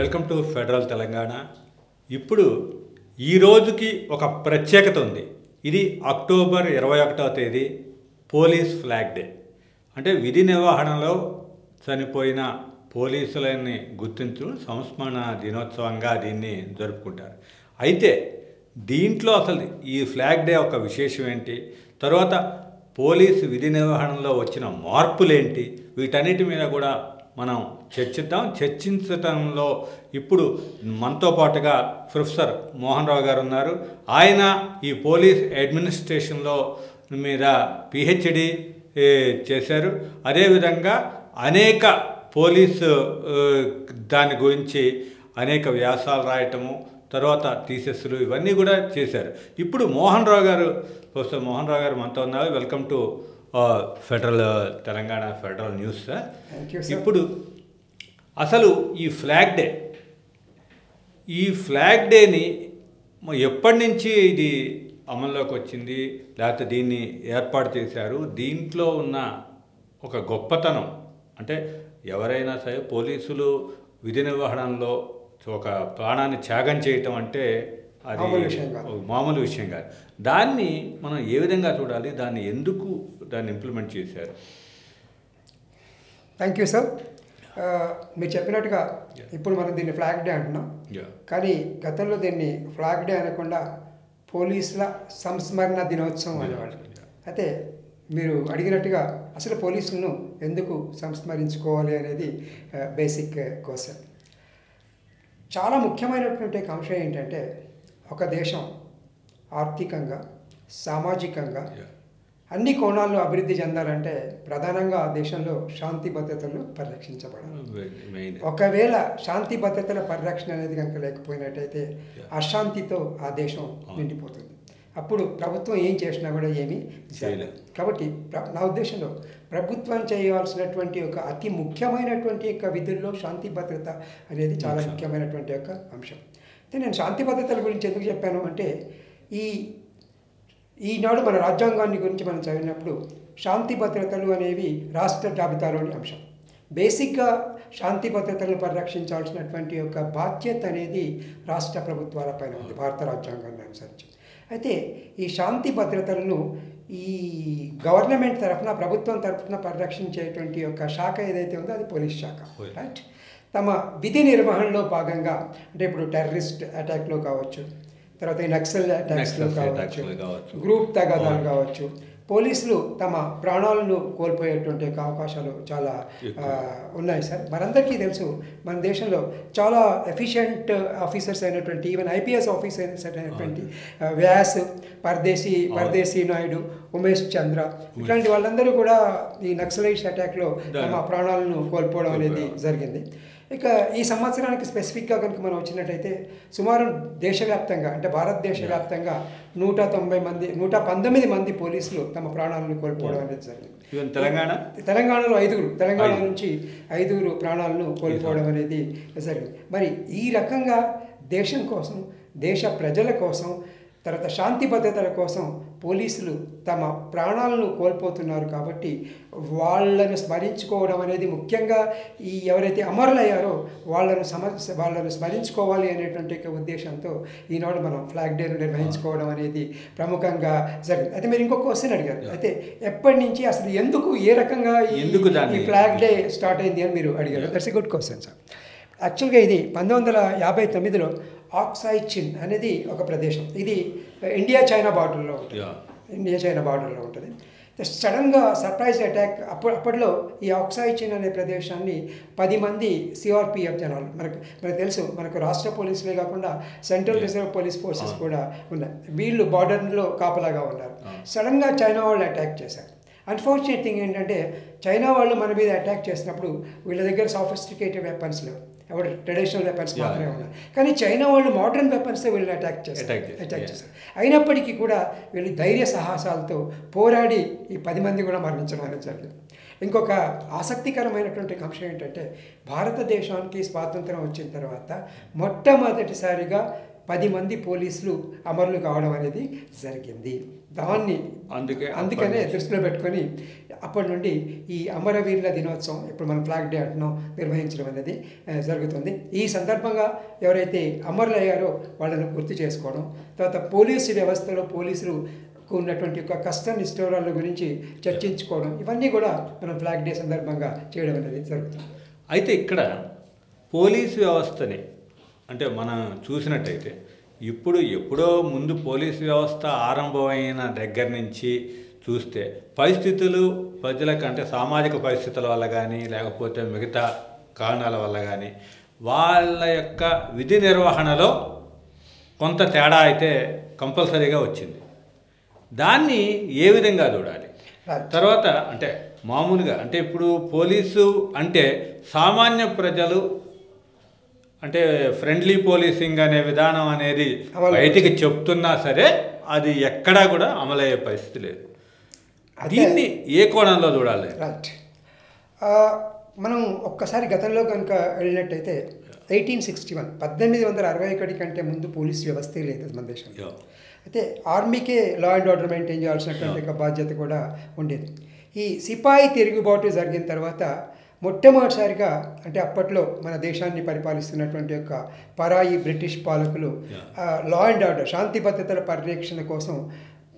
Welcome to federal Telangana. ఇప్పుడు ఈ రోజుకి ఒక ప్రత్యేకత ఉంది. ఇది అక్టోబర్ 21వ తేదీ పోలీస్ ఫ్లాగ్ డే. అంటే విధి నిర్వహణలో చనిపోయిన పోలీసులని గుర్తించు సంస్మరణ దినోత్సవంగా దీన్ని జరుపుకుంటారు. అయితే దీంట్లో అసలు ఈ ఫ్లాగ్ డే ఒక విశేషం ఏంటి, తర్వాత పోలీసు విధి నిర్వహణలో వచ్చిన మార్పులేంటి, వీటన్నిటి మీద కూడా మనం చర్చిద్దాం. చర్చించడంలో ఇప్పుడు మనతో పాటుగా ప్రొఫెసర్ మోహన్ రావు గారు ఉన్నారు. ఆయన ఈ పోలీస్ అడ్మినిస్ట్రేషన్లో మీద పిహెచ్డి చేశారు. అదేవిధంగా అనేక పోలీసు దాని గురించి అనేక వ్యాసాలు రాయటము, తర్వాత థీసిస్లు ఇవన్నీ కూడా చేశారు. ఇప్పుడు మోహన్ రావు గారు, ప్రొఫెసర్ మోహన్ రావు గారు మనతో ఉన్నారు. Welcome to federal Telangana federal news sir. ఇప్పుడు అసలు ఈ ఫ్లాగ్ డేని ఎప్పటి నుంచి ఇది అమల్లోకి వచ్చింది, లేకపోతే దీన్ని ఏర్పాటు చేశారు, దీంట్లో ఉన్న ఒక గొప్పతనం అంటే ఎవరైనా సరే పోలీసులు విధి నిర్వహణలో ఒక ప్రాణాన్ని త్యాగం చేయటం అంటే అది మామూలు విషయం కాదు. దాన్ని మనం ఏ విధంగా చూడాలి, దాన్ని ఎందుకు ఇంప్లిమెంట్ చేశారు? Thank you sir. మీరు చెప్పినట్టుగా ఇప్పుడు మనం దీన్ని ఫ్లాగ్ డే అంటున్నాం, కానీ గతంలో దీన్ని ఫ్లాగ్ డే అనకుండా పోలీసుల సంస్మరణ దినోత్సవం అనేవాళ్ళు. అయితే మీరు అడిగినట్టుగా అసలు పోలీసులను ఎందుకు సంస్మరించుకోవాలి అనేది బేసిక్ క్వశ్చన్. చాలా ముఖ్యమైనటువంటి అంశం ఏంటంటే, ఒక దేశం ఆర్థికంగా సామాజికంగా అన్ని కోణాల్లో అభివృద్ధి చెందాలంటే ప్రధానంగా ఆ దేశంలో శాంతి భద్రతలు పరిరక్షించబడాలి. ఒకవేళ శాంతి భద్రతల పరిరక్షణ అనేది కనుక లేకపోయినట్టయితే అశాంతితో ఆ దేశం నిండిపోతుంది. అప్పుడు ప్రభుత్వం ఏం చేసినా కూడా ఏమీ చేయలేదు. కాబట్టి నా ఉద్దేశంలో ప్రభుత్వం చేయవలసినటువంటి ఒక అతి ముఖ్యమైనటువంటి యొక్క విధుల్లో శాంతి భద్రత అనేది చాలా ముఖ్యమైనటువంటి యొక్క అంశం. అయితే నేను శాంతి భద్రతల గురించి ఎందుకు చెప్పాను అంటే, ఈనాడు మన రాజ్యాంగాన్ని గురించి మనం చదివినప్పుడు శాంతి భద్రతలు అనేవి రాష్ట్ర జాబితాలోని అంశం. బేసిక్గా శాంతి భద్రతలను పరిరక్షించాల్సినటువంటి యొక్క బాధ్యత అనేది రాష్ట్ర ప్రభుత్వాలపైన ఉంది భారత రాజ్యాంగాన్ని అనుసరించి. అయితే ఈ శాంతి భద్రతలను ఈ గవర్నమెంట్ తరఫున, ప్రభుత్వం తరఫున పరిరక్షించేటువంటి యొక్క శాఖ ఏదైతే ఉందో అది పోలీస్ శాఖ. రైట్. తమ విధి నిర్వహణలో భాగంగా అంటే ఇప్పుడు టెర్రరిస్ట్ అటాక్లో కావచ్చు, తర్వాత ఈ నక్సల్ అటాక్స్లో కావచ్చు, గ్రూప్ తగాదాలు కావచ్చు, పోలీసులు తమ ప్రాణాలను కోల్పోయేటువంటి అవకాశాలు చాలా ఉన్నాయి సార్. మనందరికీ తెలుసు, మన దేశంలో చాలా ఎఫిషియెంట్ ఆఫీసర్స్ అయినటువంటి ఈవెన్ ఐపీఎస్ ఆఫీసర్స్ అయినటువంటి వ్యాస్, పరదేశీ నాయుడు, ఉమేష్ చంద్ర, ఇట్లాంటి వాళ్ళందరూ కూడా ఈ నక్సలైట్స్ అటాక్లో తమ ప్రాణాలను కోల్పోవడం అనేది జరిగింది. ఇక ఈ సంవత్సరానికి స్పెసిఫిక్గా కనుక మనం వచ్చినట్టయితే సుమారు దేశవ్యాప్తంగా అంటే భారతదేశ వ్యాప్తంగా 119 మంది పోలీసులు తమ ప్రాణాలను కోల్పోవడం అనేది జరిగింది. తెలంగాణలో తెలంగాణ నుంచి 5 ప్రాణాలను కోల్పోవడం అనేది జరిగింది. మరి ఈ రకంగా దేశం కోసం, దేశ ప్రజల కోసం, తర్వాత శాంతి భద్రతల కోసం పోలీసులు తమ ప్రాణాలను కోల్పోతున్నారు. కాబట్టి వాళ్ళను స్మరించుకోవడం అనేది, ముఖ్యంగా ఈ ఎవరైతే అమరులయ్యారో వాళ్ళను స్మరించుకోవాలి అనేటువంటి ఉద్దేశంతో ఈనాడు మనం ఫ్లాగ్ డేను నిర్వహించుకోవడం అనేది ప్రముఖంగా జరిగింది. అయితే మీరు ఇంకొక క్వశ్చన్ అడిగారు. అయితే ఎప్పటి నుంచి అసలు ఏ రకంగా ఈ ఫ్లాగ్ డే స్టార్ట్ అయింది అని మీరు అడిగారు. That's a good question sir. యాక్చువల్గా ఇది 1959లో ఆక్సాయ్ చిన్ అనేది ఒక ప్రదేశం. ఇది ఇండియా చైనా బార్డర్లో ఉంటుంది. సడన్గా సర్ప్రైజ్ అటాక్. అప్పట్లో ఈ ఆక్సాయ్ చిన్ అనే ప్రదేశాన్ని 10 మంది సిఆర్పిఎఫ్ జనాలు, మనకు తెలుసు, మనకు రాష్ట్ర పోలీసులే కాకుండా సెంట్రల్ రిజర్వ్ పోలీస్ ఫోర్సెస్ కూడా ఉన్నాయి. వీళ్ళు బార్డర్లో కాపలాగా ఉన్నారు. సడన్గా చైనా వాళ్ళు అటాక్ చేశారు. అన్ఫార్చునేట్ థింగ్ ఏంటంటే, చైనా వాళ్ళు మన మీద అటాక్ చేసినప్పుడు వీళ్ళ దగ్గర సాఫిస్టికేటెడ్ వెపన్స్ లేవు, ట్రెడిషనల్ వెపన్స్ మాత్రమే ఉన్నాయి. కానీ చైనా వాళ్ళు మోడర్న్ వెపన్స్తో వీళ్ళని అటాక్ చేశారు. అయినప్పటికీ కూడా వీళ్ళు ధైర్య సాహసాలతో పోరాడి ఈ 10 మంది కూడా మరణించడం అనేది జరిగింది. ఇంకొక ఆసక్తికరమైనటువంటి అంశం ఏంటంటే, భారతదేశానికి స్వాతంత్రం వచ్చిన తర్వాత మొట్టమొదటిసారిగా 10 మంది పోలీసులు అమరులు కావడం అనేది జరిగింది. దాన్ని అందుకనే దృష్టిలో పెట్టుకొని అప్పటి నుండి ఈ అమరవీరుల దినోత్సవం ఇప్పుడు మనం ఫ్లాగ్ డే అంటున్నాం నిర్వహించడం అనేది జరుగుతుంది. ఈ సందర్భంగా ఎవరైతే అమరులయ్యారో వాళ్ళను గుర్తు చేసుకోవడం, తర్వాత పోలీసు వ్యవస్థలో పోలీసులు ఉన్నటువంటి యొక్క కష్ట నిష్ఠూరాల గురించి చర్చించుకోవడం, ఇవన్నీ కూడా మనం ఫ్లాగ్ డే సందర్భంగా చేయడం అనేది జరుగుతుంది. అయితే ఇక్కడ పోలీసు వ్యవస్థని అంటే మనం చూసినట్టయితే ఎప్పుడో ముందు పోలీసు వ్యవస్థ ఆరంభమైన దగ్గర నుంచి చూస్తే పరిస్థితులు ప్రజలకు అంటే సామాజిక పరిస్థితుల వల్ల కానీ లేకపోతే మిగతా కారణాల వల్ల కానీ వాళ్ళ యొక్క విధి నిర్వహణలో కొంత తేడా అయితే కంపల్సరీగా వచ్చింది. దాన్ని ఏ విధంగా చూడాలి? తర్వాత అంటే మామూలుగా అంటే ఇప్పుడు పోలీసు అంటే సామాన్య ప్రజలు అంటే ఫ్రెండ్లీ పోలీసింగ్ అనే విధానం అనేది బయటికి చెప్తున్నా సరే అది ఎక్కడా కూడా అమలయ్యే పరిస్థితి లేదు. దీన్ని ఏ కోణంలో చూడాలి? రైట్, మనం ఒక్కసారి గతంలో కనుక వెళ్ళినట్టయితే 1861 1861 కంటే ముందు పోలీస్ వ్యవస్థే లేదు మన దేశంలో. అయితే ఆర్మీకే లా అండ్ ఆర్డర్ మెయింటైన్ చేయాల్సినటువంటి బాధ్యత కూడా ఉండేది. ఈ సిపాయి తిరుగుబాటు జరిగిన తర్వాత మొట్టమొదటిసారిగా అంటే అప్పట్లో మన దేశాన్ని పరిపాలిస్తున్నటువంటి యొక్క పరాయి బ్రిటిష్ పాలకులు లా అండ్ ఆర్డర్ శాంతి భద్రతల పరిరక్షణ కోసం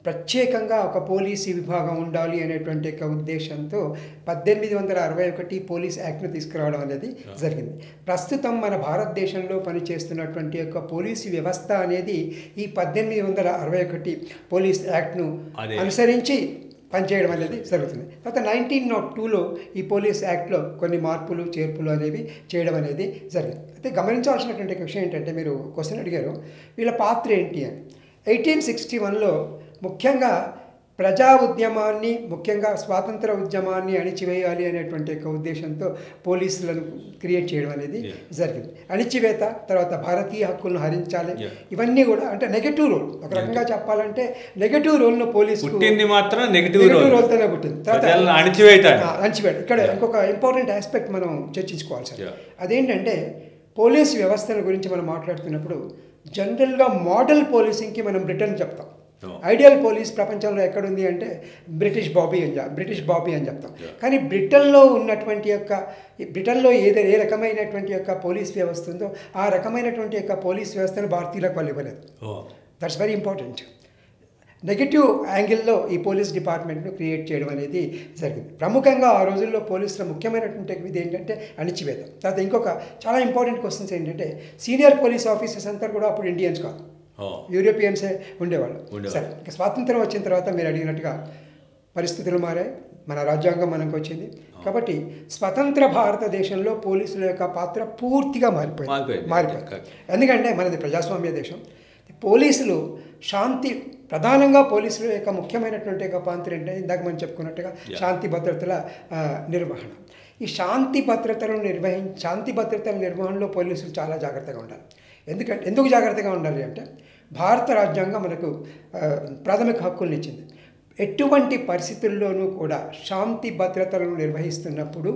ప్రత్యేకంగా ఒక పోలీసు విభాగం ఉండాలి అనేటువంటి యొక్క ఉద్దేశంతో 1861 పోలీస్ యాక్ట్ను తీసుకురావడం అనేది జరిగింది. ప్రస్తుతం మన భారతదేశంలో పనిచేస్తున్నటువంటి యొక్క పోలీసు వ్యవస్థ అనేది ఈ 1861 పోలీస్ యాక్ట్ను అనుసరించి పనిచేయడం అనేది జరుగుతుంది. తర్వాత 1902లో ఈ పోలీస్ యాక్ట్లో కొన్ని మార్పులు చేర్పులు అనేవి చేయడం అనేది జరిగింది. అయితే గమనించాల్సినటువంటి విషయం ఏంటంటే, మీరు క్వశ్చన్ అడిగారు వీళ్ళ పాత్ర ఏంటి అని. 1861లో ముఖ్యంగా ప్రజా ఉద్యమాన్ని, ముఖ్యంగా స్వాతంత్ర ఉద్యమాన్ని అణిచివేయాలి అనేటువంటి యొక్క ఉద్దేశంతో పోలీసులను క్రియేట్ చేయడం అనేది జరిగింది. అణిచివేత, తర్వాత భారతీయ హక్కులను హరించాలి, ఇవన్నీ కూడా అంటే నెగటివ్ రోల్. ఒక రకంగా చెప్పాలంటే నెగటివ్ రోల్ను పోలీసు మాత్రం నెగటివ్ రోల్తోనే పుట్టింది. తర్వాత అణిచివేత. ఇక్కడ ఇంకొక ఇంపార్టెంట్ ఆస్పెక్ట్ మనం చర్చించుకోవాల్సి, అదేంటంటే పోలీసు వ్యవస్థల గురించి మనం మాట్లాడుతున్నప్పుడు జనరల్గా మోడల్ పోలీసింగ్కి మనం బ్రిటన్ చెప్తాం. ఐడియల్ పోలీస్ ప్రపంచంలో ఎక్కడుంది అంటే బ్రిటిష్ బాబీ అని చెప్తాం. కానీ బ్రిటన్లో ఉన్నటువంటి యొక్క బ్రిటన్లో ఏ రకమైనటువంటి యొక్క పోలీస్ వ్యవస్థ ఉందో ఆ రకమైనటువంటి యొక్క పోలీస్ వ్యవస్థను భారతీయులకు వాళ్ళు ఇవ్వలేదు. That's very important. నెగిటివ్ యాంగిల్లో ఈ పోలీస్ డిపార్ట్మెంట్ను క్రియేట్ చేయడం అనేది జరిగింది. ప్రముఖంగా ఆ రోజుల్లో పోలీసుల ముఖ్యమైనటువంటి విధి ఏంటంటే అణిచివేత. తర్వాత ఇంకొక చాలా ఇంపార్టెంట్ క్వశ్చన్స్ ఏంటంటే, సీనియర్ పోలీస్ ఆఫీసర్స్ అంతా కూడా అప్పుడు ఇండియన్స్ కాదు, యూరోపియన్సే ఉండేవాళ్ళు. సరే, ఇక స్వాతంత్రం వచ్చిన తర్వాత మీరు అడిగినట్టుగా పరిస్థితులు మారాయి, మన రాజ్యాంగం మనకు వచ్చింది. కాబట్టి స్వతంత్ర భారతదేశంలో పోలీసుల యొక్క పాత్ర పూర్తిగా మారిపోయింది. ఎందుకంటే మనది ప్రజాస్వామ్య దేశం. పోలీసులు ప్రధానంగా పోలీసుల యొక్క ముఖ్యమైనటువంటి యొక్క పాత్ర ఏంటంటే ఇందాక మనం చెప్పుకున్నట్టుగా శాంతి భద్రతల నిర్వహణ. ఈ శాంతి భద్రతల నిర్వహణలో పోలీసులు చాలా జాగ్రత్తగా ఉండాలి. ఎందుకు జాగ్రత్తగా ఉండాలి అంటే, భారత రాజ్యాంగం మనకు ప్రాథమిక హక్కుల్ని ఇచ్చింది. ఎటువంటి పరిస్థితుల్లోనూ కూడా శాంతి భద్రతలను నిర్వహిస్తున్నప్పుడు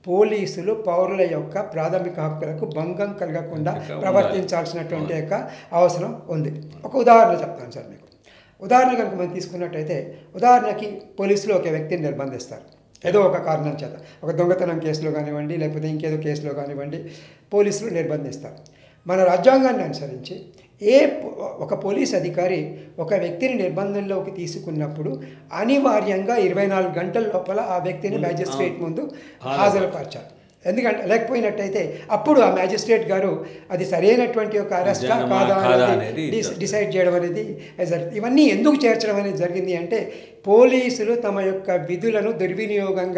పోలీసులు పౌరుల యొక్క ప్రాథమిక హక్కులకు భంగం కలగకుండా ప్రవర్తించాల్సినటువంటి యొక్క అవసరం ఉంది. ఒక ఉదాహరణ చెప్తాను సార్ మీకు. ఉదాహరణ కనుక మనం తీసుకున్నట్టయితే, ఉదాహరణకి పోలీసులు ఒక వ్యక్తిని నిర్బంధిస్తారు ఏదో ఒక కారణం చేత, ఒక దొంగతనం కేసులో కానివ్వండి, లేకపోతే ఇంకేదో కేసులో కానివ్వండి, పోలీసులు నిర్బంధిస్తారు. మన రాజ్యాంగాన్ని అనుసరించి ఒక పోలీస్ అధికారి ఒక వ్యక్తిని నిర్బంధంలోకి తీసుకున్నప్పుడు అనివార్యంగా 24 గంటల లోపల ఆ వ్యక్తిని మ్యాజిస్ట్రేట్ ముందు హాజరుపరచాలి. ఎందుకంటే లేకపోయినట్టయితే అప్పుడు ఆ మ్యాజిస్ట్రేట్ గారు అది సరైనటువంటి ఒక అరెస్టా కాదా అనేది డిసైడ్ చేయడం అనేది జరుగుతుంది. ఇవన్నీ ఎందుకు చేర్చడం అనేది జరిగింది అంటే, పోలీసులు తమ యొక్క విధులను దుర్వినియోగం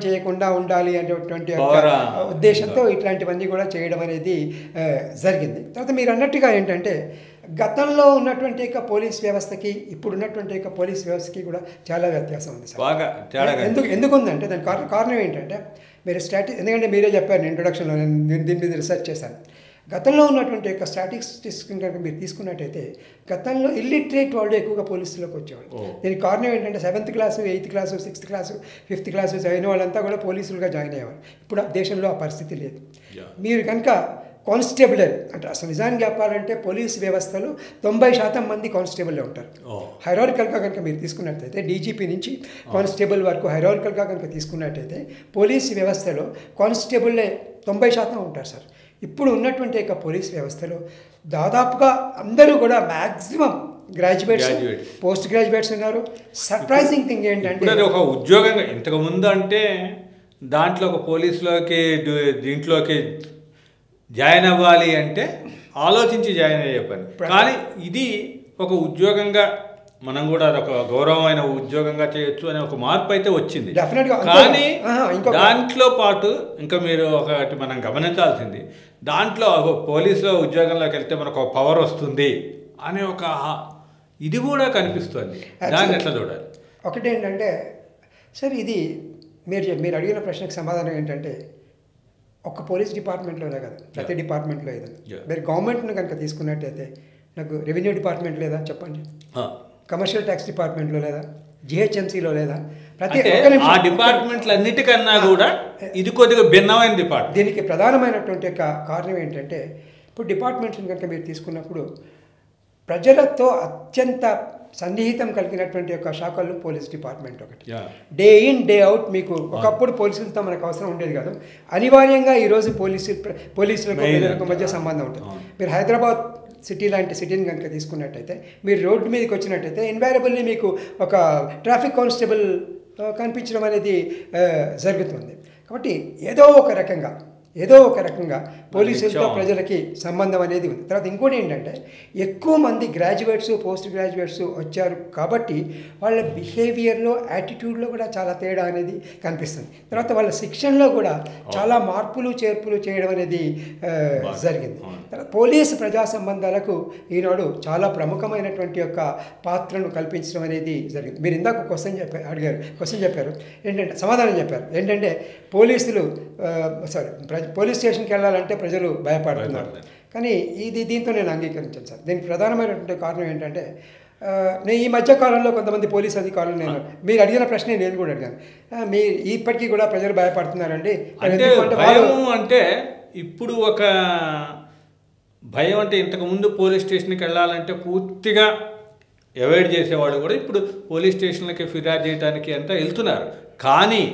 చేయకుండా ఉండాలి అనేటువంటి ఉద్దేశంతో ఇట్లాంటివన్నీ కూడా చేయడం అనేది జరిగింది. తర్వాత మీరు అన్నట్టుగా ఏంటంటే, గతంలో ఉన్నటువంటి యొక్క పోలీస్ వ్యవస్థకి ఇప్పుడు ఉన్నటువంటి యొక్క పోలీస్ వ్యవస్థకి కూడా చాలా వ్యత్యాసం ఉంది సార్. ఎందుకు ఉందంటే దానికి కారణం ఏంటంటే, మీరు ఎందుకంటే మీరే చెప్పారు ఇంట్రొడక్షన్లో, నేను దీని మీద రీసెర్చ్ చేశాను. గతంలో ఉన్నటువంటి యొక్క స్టాటిస్టిక్స్ కనుక మీరు తీసుకున్నట్టయితే, గతంలో ఇల్లిటరేట్ వాళ్ళు ఎక్కువగా పోలీసులోకి వచ్చేవాళ్ళు. దీనికి కారణం ఏంటంటే 7th class 8th class 6th class 5th class చదివిన వాళ్ళంతా కూడా పోలీసులుగా జాయిన్ అయ్యేవారు. ఇప్పుడు దేశంలో ఆ పరిస్థితి లేదు. మీరు కనుక కానిస్టేబులరీ అంటే అసలు నిజానికి చెప్పాలంటే పోలీస్ వ్యవస్థలో 90% మంది కానిస్టేబుల్లే ఉంటారు. హైరారికల్గా కనుక మీరు తీసుకున్నట్టయితే డీజీపీ నుంచి కానిస్టేబుల్ వరకు హైరారికల్గా కనుక తీసుకున్నట్టయితే పోలీస్ వ్యవస్థలో కానిస్టేబుల్లే 90% ఉంటారు సార్. ఇప్పుడు ఉన్నటువంటి యొక్క పోలీస్ వ్యవస్థలో దాదాపుగా అందరూ కూడా మ్యాక్సిమం గ్రాడ్యుయేట్స్, పోస్ట్ గ్రాడ్యుయేట్స్ ఉన్నారు. సర్ప్రైజింగ్ థింగ్ ఏంటంటే ఒక ఉద్యోగంగా ఇంతకుముందు అంటే దాంట్లో ఒక పోలీసులోకి దీంట్లోకి జాయిన్ అవ్వాలి అంటే ఆలోచించి జాయిన్ అయ్యే పని. కానీ ఇది ఒక ఉద్యోగంగా మనం కూడా అదొక గౌరవమైన ఉద్యోగంగా చేయొచ్చు అనే ఒక మార్పు అయితే వచ్చింది. కానీ దాంట్లో పాటు ఇంకా మీరు ఒకటి మనం గమనించాల్సింది, దాంట్లో పోలీసులో ఉద్యోగంలోకి వెళ్తే మనకు ఒక పవర్ వస్తుంది అనే ఒక ఇది కూడా కనిపిస్తుంది. దాన్ని ఎట్లా చూడాలి? ఒకటి ఏంటంటే సార్, ఇది మీరు అడిగిన ప్రశ్నకు సమాధానం ఏంటంటే ఒక్క పోలీస్ డిపార్ట్మెంట్లోనే కదా, ప్రతి డిపార్ట్మెంట్లో ఏదైనా మీరు గవర్నమెంట్ను కనుక తీసుకున్నట్టయితే నాకు రెవెన్యూ డిపార్ట్మెంట్ లేదా చెప్పండి, కమర్షియల్ ట్యాక్స్ డిపార్ట్మెంట్లో లేదా, జిహెచ్ఎంసీలో లేదా, ప్రతి ఆ డిపార్ట్మెంట్లన్నిటికన్నా కూడా ఇది కొద్దిగా భిన్నమైన డిపార్ట్మెంట్. దీనికి ప్రధానమైనటువంటి కారణం ఏంటంటే ఇప్పుడు డిపార్ట్మెంట్స్ని కనుక మీరు తీసుకున్నప్పుడు ప్రజలతో అత్యంత సన్నిహితం కలిగినటువంటి యొక్క శాఖలు పోలీస్ డిపార్ట్మెంట్ ఒకటి. డే ఇన్ డే అవుట్ మీకు ఒకప్పుడు పోలీసులతో మనకు అవసరం ఉండేది కాదు, అనివార్యంగా ఈరోజు పోలీసులకు మధ్య సంబంధం ఉంటుంది. మీరు హైదరాబాద్ సిటీ లాంటి సిటీని కనుక తీసుకున్నట్టయితే మీరు రోడ్డు మీదకి వచ్చినట్టయితే ఇన్వారబుల్లీ మీకు ఒక ట్రాఫిక్ కానిస్టేబుల్ కనిపించడం అనేది జరుగుతుంది. కాబట్టి ఏదో ఒక రకంగా పోలీసులతో ప్రజలకి సంబంధం అనేది ఉంది. తర్వాత ఇంకోటి ఏంటంటే ఎక్కువ మంది గ్రాడ్యుయేట్స్, పోస్ట్ గ్రాడ్యుయేట్స్ వచ్చారు కాబట్టి వాళ్ళ బిహేవియర్లో, యాటిట్యూడ్లో కూడా చాలా తేడా అనేది కనిపిస్తుంది. తర్వాత వాళ్ళ శిక్షణలో కూడా చాలా మార్పులు చేర్పులు చేయడం అనేది జరిగింది. తర్వాత పోలీసు ప్రజా సంబంధాలకు ఈనాడు చాలా ప్రముఖమైనటువంటి యొక్క పాత్రను కల్పించడం అనేది జరిగింది. మీరు ఇందాక క్వశ్చన్ చెప్పారు ఏంటంటే సమాధానం చెప్పారు ఏంటంటే పోలీస్ స్టేషన్కి వెళ్ళాలంటే ప్రజలు భయపడుతున్నారు. కానీ దీంతో నేను అంగీకరించాను సార్. దీనికి ప్రధానమైనటువంటి కారణం ఏంటంటే నేను ఈ మధ్యకాలంలో కొంతమంది పోలీస్ అధికారులు మీరు అడిగిన ప్రశ్నే నేను కూడా అడిగాను. ఇప్పటికీ కూడా ప్రజలు భయపడుతున్నారండి అంటే ఇప్పుడు ఒక భయం అంటే ఇంతకుముందు పోలీస్ స్టేషన్కి వెళ్ళాలంటే పూర్తిగా అవాయిడ్ చేసేవాళ్ళు కూడా ఇప్పుడు పోలీస్ స్టేషన్లకి ఫిర్యాదు చేయడానికి అంతా వెళ్తున్నారు. కానీ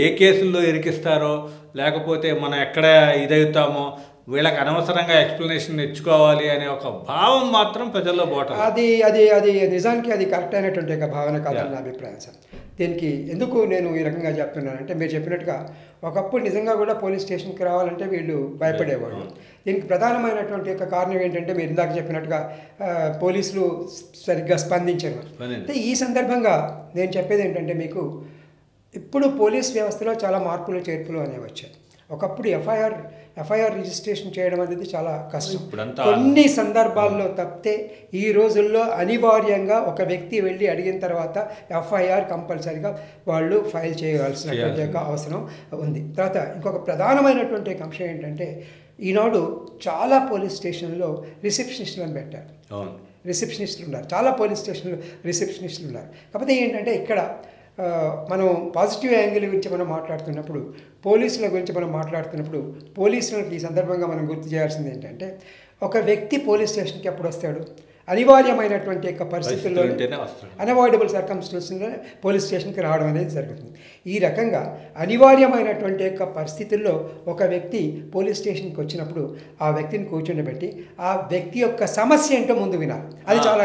ఏ కేసుల్లో ఇరికిస్తారో లేకపోతే మనం ఎక్కడ ఇదవుతామో వీళ్ళకి అనవసరంగా ఎక్స్ప్లెనేషన్ తెచ్చుకోవాలి అనే ఒక భావం మాత్రం ప్రజల్లో పోవటం అది నిజానికి అది కరెక్ట్ అయినటువంటి ఒక భావన కాదని నా అభిప్రాయం సార్. దీనికి ఎందుకు నేను ఈ రకంగా చెప్తున్నానంటే మీరు చెప్పినట్టుగా ఒకప్పుడు నిజంగా కూడా పోలీస్ స్టేషన్కి రావాలంటే వీళ్ళు భయపడేవాళ్ళు. దీనికి ప్రధానమైనటువంటి యొక్క కారణం ఏంటంటే మీరు ఇందాక చెప్పినట్టుగా పోలీసులు సరిగ్గా స్పందించారు. అంటే ఈ సందర్భంగా నేను చెప్పేది ఏంటంటే మీకు ఇప్పుడు పోలీస్ వ్యవస్థలో చాలా మార్పులు చేర్పులు అనేవి వచ్చాయి. ఒకప్పుడు ఎఫ్ఐఆర్ రిజిస్ట్రేషన్ చేయడం అనేది చాలా కష్టం. కొన్ని సందర్భాల్లో తప్పితే ఈ రోజుల్లో అనివార్యంగా ఒక వ్యక్తి వెళ్ళి అడిగిన తర్వాత ఎఫ్ఐఆర్ కంపల్సరీగా వాళ్ళు ఫైల్ చేయవలసినటువంటి అవసరం ఉంది. తర్వాత ఇంకొక ప్రధానమైనటువంటి అంశం ఏంటంటే ఈనాడు చాలా పోలీస్ స్టేషన్లో రిసెప్షనిస్టులను పెట్టారు. రిసెప్షనిస్టులు ఉన్నారు, చాలా పోలీస్ స్టేషన్లో రిసెప్షనిస్టులు ఉన్నారు. కాకపోతే ఏంటంటే ఇక్కడ మనం పాజిటివ్ యాంగిల్ గురించి మనం మాట్లాడుతున్నప్పుడు, పోలీసుల గురించి మనం మాట్లాడుతున్నప్పుడు పోలీసులకు ఈ సందర్భంగా మనం గుర్తు చేయాల్సింది ఏంటంటే ఒక వ్యక్తి పోలీస్ స్టేషన్కి ఎప్పుడు వస్తాడు, అనివార్యమైనటువంటి యొక్క పరిస్థితుల్లో అన్అవాయిడబుల్ సర్కమ్స్టెన్సెస్లో పోలీస్ స్టేషన్కి రావడం అనేది జరుగుతుంది. ఈ రకంగా అనివార్యమైనటువంటి యొక్క పరిస్థితుల్లో ఒక వ్యక్తి పోలీస్ స్టేషన్కి వచ్చినప్పుడు ఆ వ్యక్తిని కూర్చోబెట్టి ఆ వ్యక్తి యొక్క సమస్య ఏంటో ముందు వినాలి. అది చాలా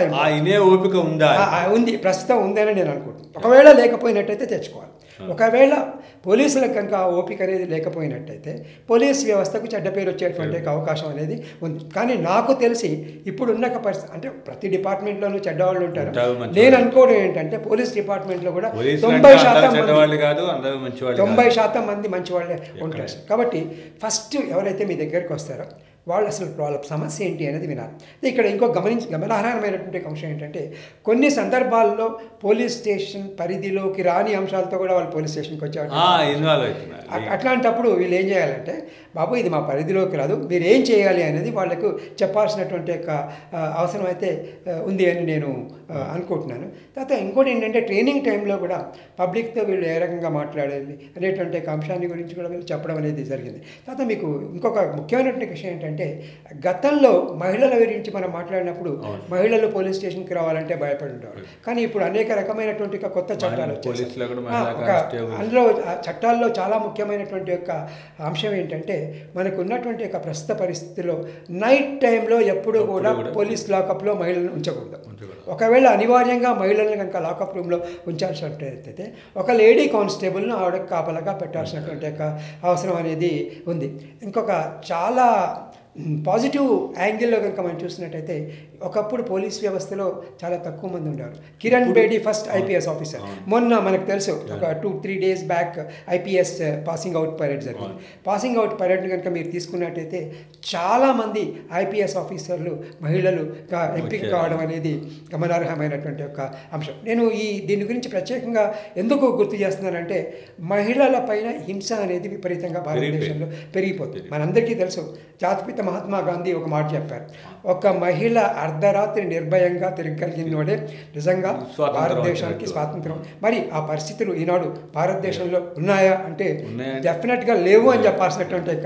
ఓపిక ఉందా ఉంది, ప్రస్తుతం ఉందని నేను అనుకుంటున్నాను. ఒకవేళ లేకపోయినట్టయితే తెచ్చుకోవాలి. ఒకవేళ పోలీసులకు కనుక ఓపిక అనేది లేకపోయినట్టయితే పోలీస్ వ్యవస్థకు చెడ్డ పేరు వచ్చేటువంటి అవకాశం అనేది ఉంది. కానీ నాకు తెలిసి ఇప్పుడున్న పరిస్థితి అంటే ప్రతి డిపార్ట్మెంట్లోనూ చెడ్డవాళ్ళు ఉంటారు. నేను అనుకోవడం ఏంటంటే పోలీస్ డిపార్ట్మెంట్లో కూడా 90% మంది మంచివాళ్ళే ఉంటారు. కాబట్టి ఫస్ట్ ఎవరైతే మీ దగ్గరికి వస్తారో వాళ్ళు అసలు వాళ్ళ సమస్య ఏంటి అనేది వినాలి. ఇక్కడ ఇంకో గమనార్హమైనటువంటి అంశం ఏంటంటే కొన్ని సందర్భాల్లో పోలీస్ స్టేషన్ పరిధిలోకి రాని అంశాలతో కూడా వాళ్ళు పోలీస్ స్టేషన్కి వచ్చేవాళ్ళు. అట్లాంటప్పుడు వీళ్ళు ఏం చేయాలంటే బాబు ఇది మా పరిధిలోకి రాదు, మీరు ఏం చేయాలి అనేది వాళ్ళకు చెప్పాల్సినటువంటి యొక్క అవసరం అయితే ఉంది అని నేను అనుకుంటున్నాను. తర్వాత ఇంకోటి ఏంటంటే ట్రైనింగ్ టైంలో కూడా పబ్లిక్తో వీళ్ళు ఏ రకంగా మాట్లాడాలి అనేటువంటి అంశాన్ని గురించి కూడా వీళ్ళు చెప్పడం అనేది జరిగింది. తర్వాత మీకు ఇంకొక ముఖ్యమైనటువంటి విషయం ఏంటంటే ఏంటంటే గతంలో మహిళల గురించి మనం మాట్లాడినప్పుడు మహిళలు పోలీస్ స్టేషన్కి రావాలంటే భయపడేవారు. కానీ ఇప్పుడు అనేక రకమైనటువంటి కొత్త చట్టాలు అందులో చట్టాల్లో చాలా ముఖ్యమైనటువంటి యొక్క అంశం ఏంటంటే మనకు ఉన్నటువంటి యొక్క ప్రస్తుత పరిస్థితిలో నైట్ టైంలో ఎప్పుడూ కూడా పోలీస్ లాకప్లో మహిళలను ఉంచకూడదు. ఒకవేళ అనివార్యంగా మహిళలను కనుక లాకప్ రూమ్లో ఉంచాల్సినట్టయితే ఒక లేడీ కానిస్టేబుల్ను ఆవిడకి కాపలాగా పెట్టాల్సినటువంటి యొక్క అవసరం అనేది ఉంది. ఇంకొక చాలా పాజిటివ్ యాంగిల్లో కనుక మనం చూసినట్టయితే ఒకప్పుడు పోలీస్ వ్యవస్థలో చాలా తక్కువ మంది ఉన్నారు. Kiran Bedi first IPS officer. మొన్న మనకు తెలుసు ఒక 2-3 days back IPS passing out parade జరిగింది. పాసింగ్ అవుట్ పరేడ్ని కనుక మీరు తీసుకున్నట్టయితే చాలామంది ఐపీఎస్ ఆఫీసర్లు మహిళలు ఎంపిక కావడం అనేది గమనార్హమైనటువంటి ఒక అంశం. నేను దీని గురించి ప్రత్యేకంగా ఎందుకు గుర్తు చేస్తున్నానంటే మహిళల పైన హింస అనేది విపరీతంగా భారతదేశంలో పెరిగిపోతుంది. మనందరికీ తెలుసు జాతిపిత మహాత్మా గాంధీ ఒక మాట చెప్పారు, ఒక మహిళ అర్ధరాత్రి నిర్భయంగా తిరగలిగినోడే నిజంగా భారతదేశానికి స్వాతంత్రం. మరి ఆ పరిస్థితులు ఈనాడు భారతదేశంలో ఉన్నాయా అంటే డెఫినెట్గా లేవు అని చెప్పాల్సినటువంటి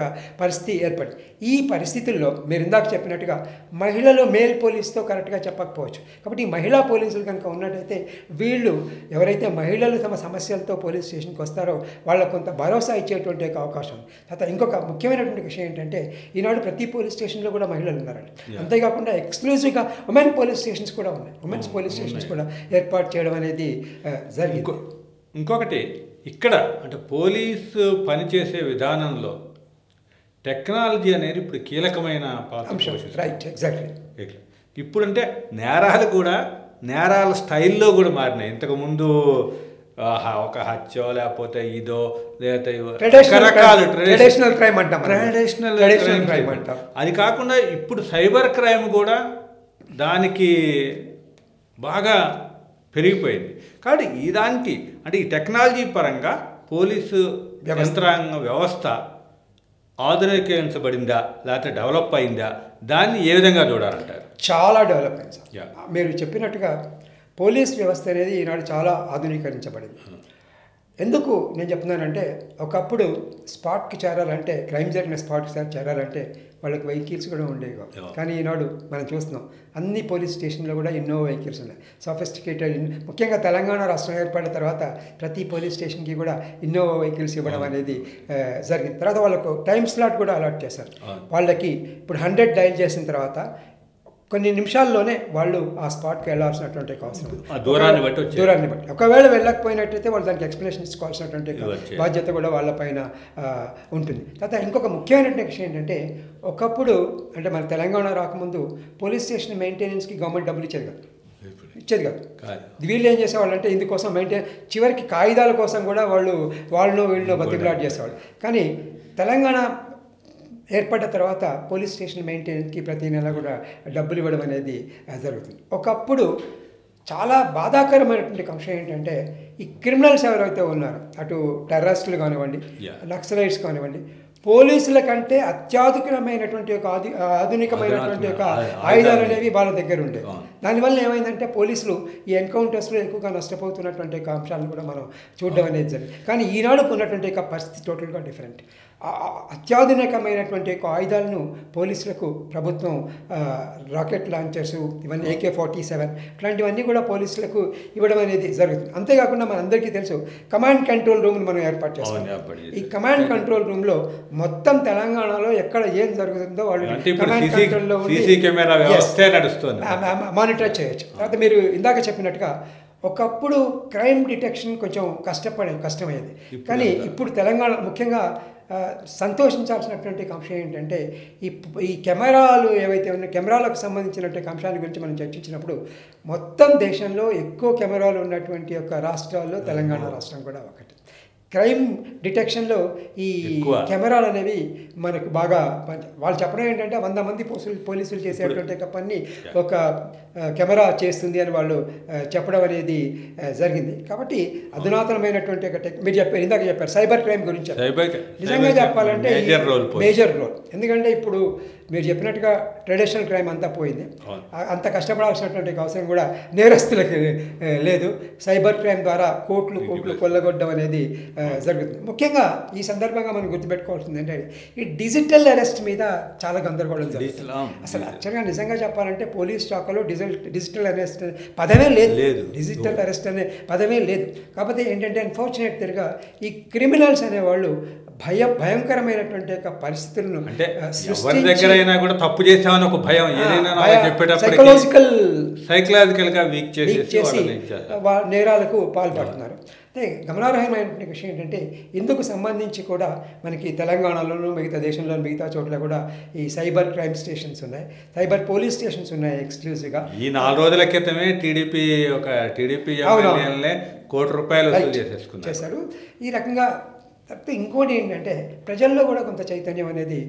పరిస్థితి ఏర్పడింది. ఈ పరిస్థితుల్లో మీరు ఇందాక చెప్పినట్టుగా మహిళలు మేల్ పోలీస్తో కరెక్ట్గా చెప్పకపోవచ్చు. కాబట్టి ఈ మహిళా పోలీసులు కనుక ఉన్నట్టయితే వీళ్ళు ఎవరైతే మహిళలు తమ సమస్యలతో పోలీస్ స్టేషన్కి వస్తారో వాళ్ళకు కొంత భరోసా ఇచ్చేటువంటి అవకాశం ఉంది. తర్వాత ఇంకొక ముఖ్యమైనటువంటి విషయం ఏంటంటే ఈనాడు ప్రతి పోలీస్ స్టేషన్లో కూడా మహిళలు ఉన్నారండి. అంతేకాకుండా ఎక్స్క్లూజివ్గా ఉమెన్ పోలీస్ స్టేషన్స్ కూడా ఉన్నాయి. ఉమెన్స్ పోలీస్ స్టేషన్స్ కూడా ఏర్పాటు చేయడం అనేది జరిగింది. ఇంకొకటి ఇక్కడ అంటే పోలీసు పనిచేసే విధానంలో టెక్నాలజీ అనేది ఇప్పుడు కీలకమైన అంశం. Right, exactly. ఇప్పుడంటే నేరాలు కూడా నేరాల స్టైల్లో కూడా మారినాయి. ఇంతకుముందు ఒక హత్యో లేకపోతే ఇదో లేకపోతే రకరకాల ట్రెడిషనల్ క్రైమ్ అంటాం. ట్రెడిషనల్ క్రైమ్ అంటాం. అది కాకుండా ఇప్పుడు సైబర్ క్రైమ్ కూడా దానికి బాగా పెరిగిపోయింది. కాబట్టి ఈ దానికి అంటే ఈ టెక్నాలజీ పరంగా పోలీసు యంత్రాంగ వ్యవస్థ ఆధునికరించబడిందా లేకపోతే డెవలప్ అయిందా, దాన్ని ఏ విధంగా చూడాలంటారు? చాలా డెవలప్ అయింది సార్. మీరు చెప్పినట్టుగా పోలీస్ వ్యవస్థ అనేది ఈనాడు చాలా ఆధునీకరించబడింది. ఎందుకు నేను చెప్తున్నానంటే ఒకప్పుడు స్పాట్కి చేరాలంటే క్రైమ్ జరిగిన స్పాట్కి చేరాలంటే వాళ్ళకి వెహికల్స్ కూడా ఉండేవి. కానీ ఈనాడు మనం చూస్తున్నాం అన్ని పోలీస్ స్టేషన్లో కూడా ఎన్నో వెహికల్స్ ఉన్నాయి. సఫిస్టికేటెడ్, ముఖ్యంగా తెలంగాణ రాష్ట్రం ఏర్పడిన తర్వాత ప్రతి పోలీస్ స్టేషన్కి కూడా ఇన్నోవా వెహికల్స్ ఇవ్వడం అనేది జరిగింది. తర్వాత వాళ్ళకు టైం స్లాట్ కూడా అలాట్ చేశారు. వాళ్ళకి ఇప్పుడు 100 డైల్ చేసిన తర్వాత కొన్ని నిమిషాల్లోనే వాళ్ళు ఆ స్పాట్కి వెళ్ళాల్సినటువంటి అవసరం ఉంది. దూరాన్ని బట్టి ఒకవేళ వెళ్ళకపోయినట్టయితే వాళ్ళు దానికి ఎక్స్ప్లెనేషన్ ఇచ్చుకోవాల్సినటువంటి బాధ్యత కూడా వాళ్ళపైన ఉంటుంది. తర్వాత ఇంకొక ముఖ్యమైనటువంటి విషయం ఏంటంటే ఒకప్పుడు అంటే మన తెలంగాణ రాకముందు పోలీస్ స్టేషన్ మెయింటెనెన్స్కి గవర్నమెంట్ డబ్బులు ఇచ్చేది కాదు. వీళ్ళు ఏం చేసేవాళ్ళు అంటే ఇందుకోసం చివరికి కాగితాల కోసం కూడా వీళ్ళు బతిమలాట చేసేవాళ్ళు. కానీ తెలంగాణ ఏర్పడ్డ తర్వాత పోలీస్ స్టేషన్ మెయింటెనెన్స్కి ప్రతి నెల కూడా డబ్బులు ఇవ్వడం అనేది జరుగుతుంది. ఒకప్పుడు చాలా బాధాకరమైనటువంటి అంశం ఏంటంటే ఈ క్రిమినల్స్ ఎవరైతే ఉన్నారో అటు టెర్రరిస్టులు కానివ్వండి, నక్సలైట్స్ కానివ్వండి, పోలీసుల కంటే అత్యాధునికమైనటువంటి ఒక ఆధునికమైనటువంటి ఒక ఆయుధాలు అనేవి వాళ్ళ దగ్గర ఉండేవి. దానివల్ల ఏమైందంటే పోలీసులు ఈ ఎన్కౌంటర్స్లో ఎక్కువగా నష్టపోతున్నటువంటి అంశాలను కూడా మనం చూడడం అనేది జరిగింది. కానీ ఈనాడు ఉన్నటువంటి పరిస్థితి టోటల్గా డిఫరెంట్. అత్యాధునికమైనటువంటి ఆయుధాలను పోలీసులకు ప్రభుత్వం రాకెట్ లాంచర్స్, ఇవన్నీ AK-47 ఇట్లాంటివన్నీ కూడా పోలీసులకు ఇవ్వడం అనేది జరుగుతుంది. అంతేకాకుండా మనందరికీ తెలుసు కమాండ్ కంట్రోల్ రూమ్ని మనం ఏర్పాటు చేస్తాం. ఈ కమాండ్ కంట్రోల్ రూమ్లో మొత్తం తెలంగాణలో ఎక్కడ ఏం జరుగుతుందో వాళ్ళు కమాండ్ కంట్రోల్లో మానిటర్ చేయొచ్చు. తర్వాత మీరు ఇందాక చెప్పినట్టుగా ఒకప్పుడు క్రైమ్ డిటెక్షన్ కొంచెం కష్టమయ్యేది. కానీ ఇప్పుడు తెలంగాణ ముఖ్యంగా సంతోషించాల్సినటువంటి అంశం ఏంటంటే ఈ కెమెరాలు ఏవైతే ఉన్నాయో కెమెరాలకు సంబంధించినటువంటి అంశాల గురించి మనం చర్చించినప్పుడు మొత్తం దేశంలో ఎక్కువ కెమెరాలు ఉన్నటువంటి యొక్క రాష్ట్రాల్లో తెలంగాణ రాష్ట్రం కూడా ఒకటి. క్రైమ్ డిటెక్షన్లో ఈ కెమెరాలు అనేవి మనకు బాగా వాళ్ళు చెప్పడం ఏంటంటే 100 మంది పోలీసులు చేసేటువంటి ఒక పని ఒక కెమెరా చేస్తుంది అని వాళ్ళు చెప్పడం అనేది జరిగింది. కాబట్టి అధునాతనమైనటువంటి ఒక మీరు ఇందాక చెప్పారు సైబర్ క్రైమ్ గురించి. నిజంగా చెప్పాలంటే మేజర్ రోల్. ఎందుకంటే ఇప్పుడు మీరు చెప్పినట్టుగా ట్రెడిషనల్ క్రైమ్ అంతా పోయింది. అంత కష్టపడాల్సినటువంటి అవసరం కూడా నేరస్తులకి లేదు. సైబర్ క్రైమ్ ద్వారా కోట్లు కొల్లగొట్టడం అనేది జరుగుతుంది. ముఖ్యంగా ఈ సందర్భంగా మనం గుర్తుపెట్టుకోవాల్సింది ఏంటంటే ఈ డిజిటల్ అరెస్ట్ మీద చాలా గందరగోళం జరుగుతుంది. అసలు యాక్చువల్గా నిజంగా చెప్పాలంటే పోలీస్ శాఖలో డిజిటల్ అరెస్ట్ పదమే లేదు, డిజిటల్ అరెస్ట్ అనే పదమే లేదు. కాకపోతే ఏంటంటే అన్ఫార్చునేట్గా ఈ క్రిమినల్స్ అనేవాళ్ళు భయంకరమైనటువంటి యొక్క పరిస్థితులను అంటే ఎవరి దగ్గర అయినా కూడా తప్పు చేసామని ఒక భయం ఏదైనా చెప్పేటప్పుడు సైకలాజికల్గా వీక్ చేసి నేరాలకు పాల్పడుతున్నారు. అయితే గమనార్హమైనటువంటి విషయం ఏంటంటే ఇందుకు సంబంధించి కూడా మనకి తెలంగాణలోనూ మిగతా దేశంలో మిగతా చోట్ల కూడా ఈ సైబర్ క్రైమ్ స్టేషన్స్ ఉన్నాయి, సైబర్ పోలీస్ స్టేషన్స్ ఉన్నాయి ఎక్స్క్లూజివ్గా. ఈ 4 రోజుల క్రితమే టీడీపీ ఎమ్మెల్యేలనే ₹1 కోటి చేశారు. ఈ రకంగా తప్పితే ఇంకోటి ఏంటంటే ప్రజల్లో కూడా కొంత చైతన్యం అనేది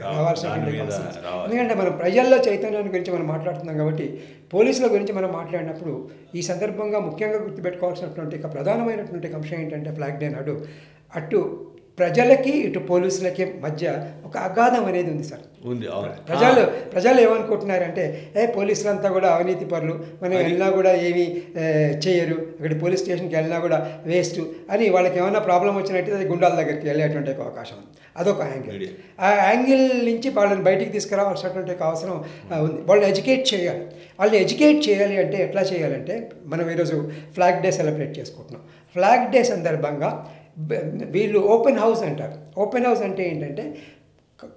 రావాల్సినటువంటి అవసరం. ఎందుకంటే మనం ప్రజల్లో చైతన్యం గురించి మనం మాట్లాడుతున్నాం కాబట్టి పోలీసుల గురించి మనం మాట్లాడినప్పుడు ఈ సందర్భంగా ముఖ్యంగా గుర్తుపెట్టుకోవాల్సినటువంటి ప్రధానమైనటువంటి అంశం ఏంటంటే ఫ్లాగ్ డే నాడు అటు ప్రజలకి ఇటు పోలీసులకి మధ్య ఒక అగాధం అనేది ఉంది సార్. ప్రజలు ఏమనుకుంటున్నారంటే పోలీసులంతా కూడా అవినీతి పరులు, మనం వెళ్ళినా కూడా ఏమీ చేయరు, అక్కడి పోలీస్ స్టేషన్కి వెళ్ళినా కూడా వేస్ట్ అని వాళ్ళకి ఏమైనా ప్రాబ్లం వచ్చినట్టు అది గుండాల దగ్గరికి వెళ్ళేటువంటి అవకాశం ఉంది. అదొక యాంగిల్. ఆ యాంగిల్ నుంచి వాళ్ళని బయటికి తీసుకురావాల్సినటువంటి అవసరం ఉంది. వాళ్ళని ఎడ్యుకేట్ చేయాలి. వాళ్ళని ఎడ్యుకేట్ చేయాలి అంటే ఎట్లా చేయాలంటే మనం ఈరోజు ఫ్లాగ్ డే సెలబ్రేట్ చేసుకుంటున్నాం. ఫ్లాగ్ డే సందర్భంగా వీళ్ళు ఓపెన్ హౌస్ అంటారు. ఓపెన్ హౌస్ అంటే ఏంటంటే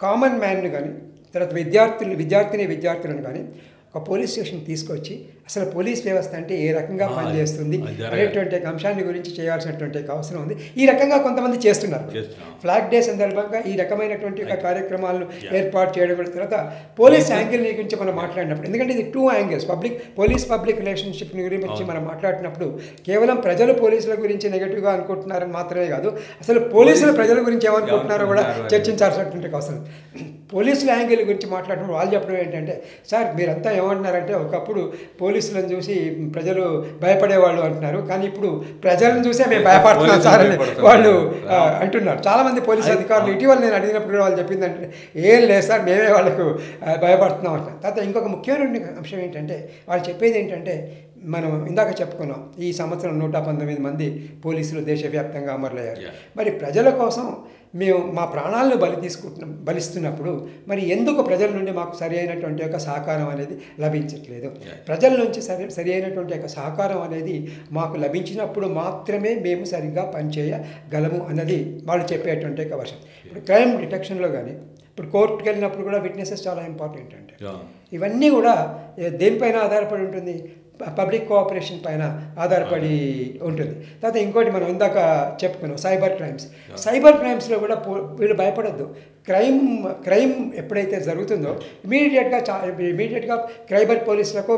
కామన్ మ్యాన్ను కానీ తర్వాత విద్యార్థులను కానీ ఒక పోలీస్ స్టేషన్ తీసుకొచ్చి అసలు పోలీస్ వ్యవస్థ అంటే ఏ రకంగా పనిచేస్తుంది అనేటువంటి అంశాన్ని గురించి చేయాల్సినటువంటి అవసరం ఉంది. ఈ రకంగా కొంతమంది చేస్తున్నారు. ఫ్లాగ్ డే సందర్భంగా ఈ రకమైనటువంటి కార్యక్రమాలను ఏర్పాటు చేయడం తర్వాత పోలీస్ యాంగిల్ గురించి మనం మాట్లాడినప్పుడు, ఎందుకంటే ఇది 2 యాంగిల్స్, పబ్లిక్ రిలేషన్షిప్ గురించి మనం మాట్లాడినప్పుడు కేవలం ప్రజలు పోలీసుల గురించి నెగటివ్గా అనుకుంటున్నారని మాత్రమే కాదు, అసలు పోలీసులు ప్రజల గురించి ఏమనుకుంటున్నారో కూడా చర్చించాల్సినటువంటి అవసరం. పోలీసుల యాంగిల్ గురించి మాట్లాడినప్పుడు వాళ్ళు చెప్పడం ఏంటంటే, సార్ మీరంతా ఏమంటున్నారంటే ఒకప్పుడు పోలీసులను చూసి ప్రజలు భయపడేవాళ్ళు అంటున్నారు, కానీ ఇప్పుడు ప్రజలను చూసే మేము భయపడుతున్నాం సార్ అని వాళ్ళు అంటున్నారు. చాలామంది పోలీసు అధికారులు ఇటీవల నేను అడిగినప్పుడు వాళ్ళు చెప్పిందంటే ఏం లేదు సార్ మేమే వాళ్ళకు భయపడుతున్నాం అంటున్నారు. తర్వాత ఇంకొక ముఖ్యమైన అంశం ఏంటంటే వాళ్ళు చెప్పేది ఏంటంటే, మనం ఇందాక చెప్పుకున్నాం ఈ సంవత్సరం 119 మంది పోలీసులు దేశవ్యాప్తంగా అమరులయ్యారు. మరి ప్రజల కోసం మేము మా ప్రాణాలను బలిస్తున్నప్పుడు మరి ఎందుకు ప్రజల నుండి మాకు సరి అయినటువంటి ఒక సహకారం అనేది లభించట్లేదు? ప్రజల నుంచి సరి అయినటువంటి ఒక సహకారం అనేది మాకు లభించినప్పుడు మాత్రమే మేము సరిగ్గా పనిచేయగలము అన్నది వాళ్ళు చెప్పేటువంటి ఒక వర్షం. ఇప్పుడు క్రైమ్ డిటెక్షన్లో కానీ ఇప్పుడు కోర్టుకు వెళ్ళినప్పుడు కూడా విట్నెసెస్ చాలా ఇంపార్టెంట్ అంటే ఇవన్నీ కూడా దేనిపైన ఆధారపడి ఉంటుంది? పబ్లిక్ కోఆపరేషన్ పైన ఆధారపడి ఉంటుంది. తర్వాత ఇంకోటి మనం ఇందాక చెప్పుకున్నాం సైబర్ క్రైమ్స్లో కూడా వీళ్ళు భయపడద్దు. క్రైమ్ ఎప్పుడైతే జరుగుతుందో ఇమీడియట్గా సైబర్ పోలీసులకు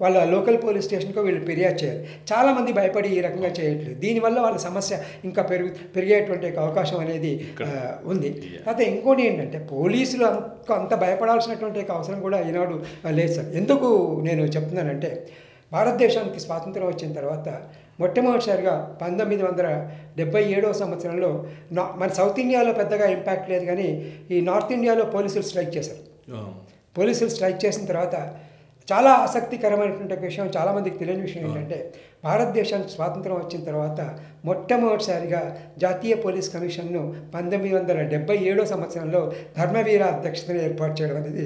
వాళ్ళ లోకల్ పోలీస్ స్టేషన్కో వీళ్ళు ఫిర్యాదు చేయాలి. చాలామంది భయపడి ఈ రకంగా చేయట్లేదు. దీనివల్ల వాళ్ళ సమస్య ఇంకా పెరిగేటువంటి అవకాశం అనేది ఉంది. అయితే ఇంకోటి ఏంటంటే పోలీసులు అంత భయపడాల్సినటువంటి అవసరం కూడా ఈనాడు లేదు సార్. ఎందుకు నేను చెప్తున్నానంటే భారతదేశానికి స్వాతంత్రం వచ్చిన తర్వాత మొట్టమొదటిసారిగా 1977వ సంవత్సరంలో మన సౌత్ ఇండియాలో పెద్దగా ఇంపాక్ట్ లేదు, కానీ ఈ నార్త్ ఇండియాలో పోలీసులు స్ట్రైక్ చేశారు. పోలీసులు స్ట్రైక్ చేసిన తర్వాత చాలా ఆసక్తికరమైనటువంటి విషయం, చాలామందికి తెలియని విషయం ఏంటంటే భారతదేశానికి స్వాతంత్రం వచ్చిన తర్వాత మొట్టమొదటిసారిగా జాతీయ పోలీస్ కమిషన్ను 1977వ సంవత్సరంలో ధర్మవీర అధ్యక్షతను ఏర్పాటు చేయడం అనేది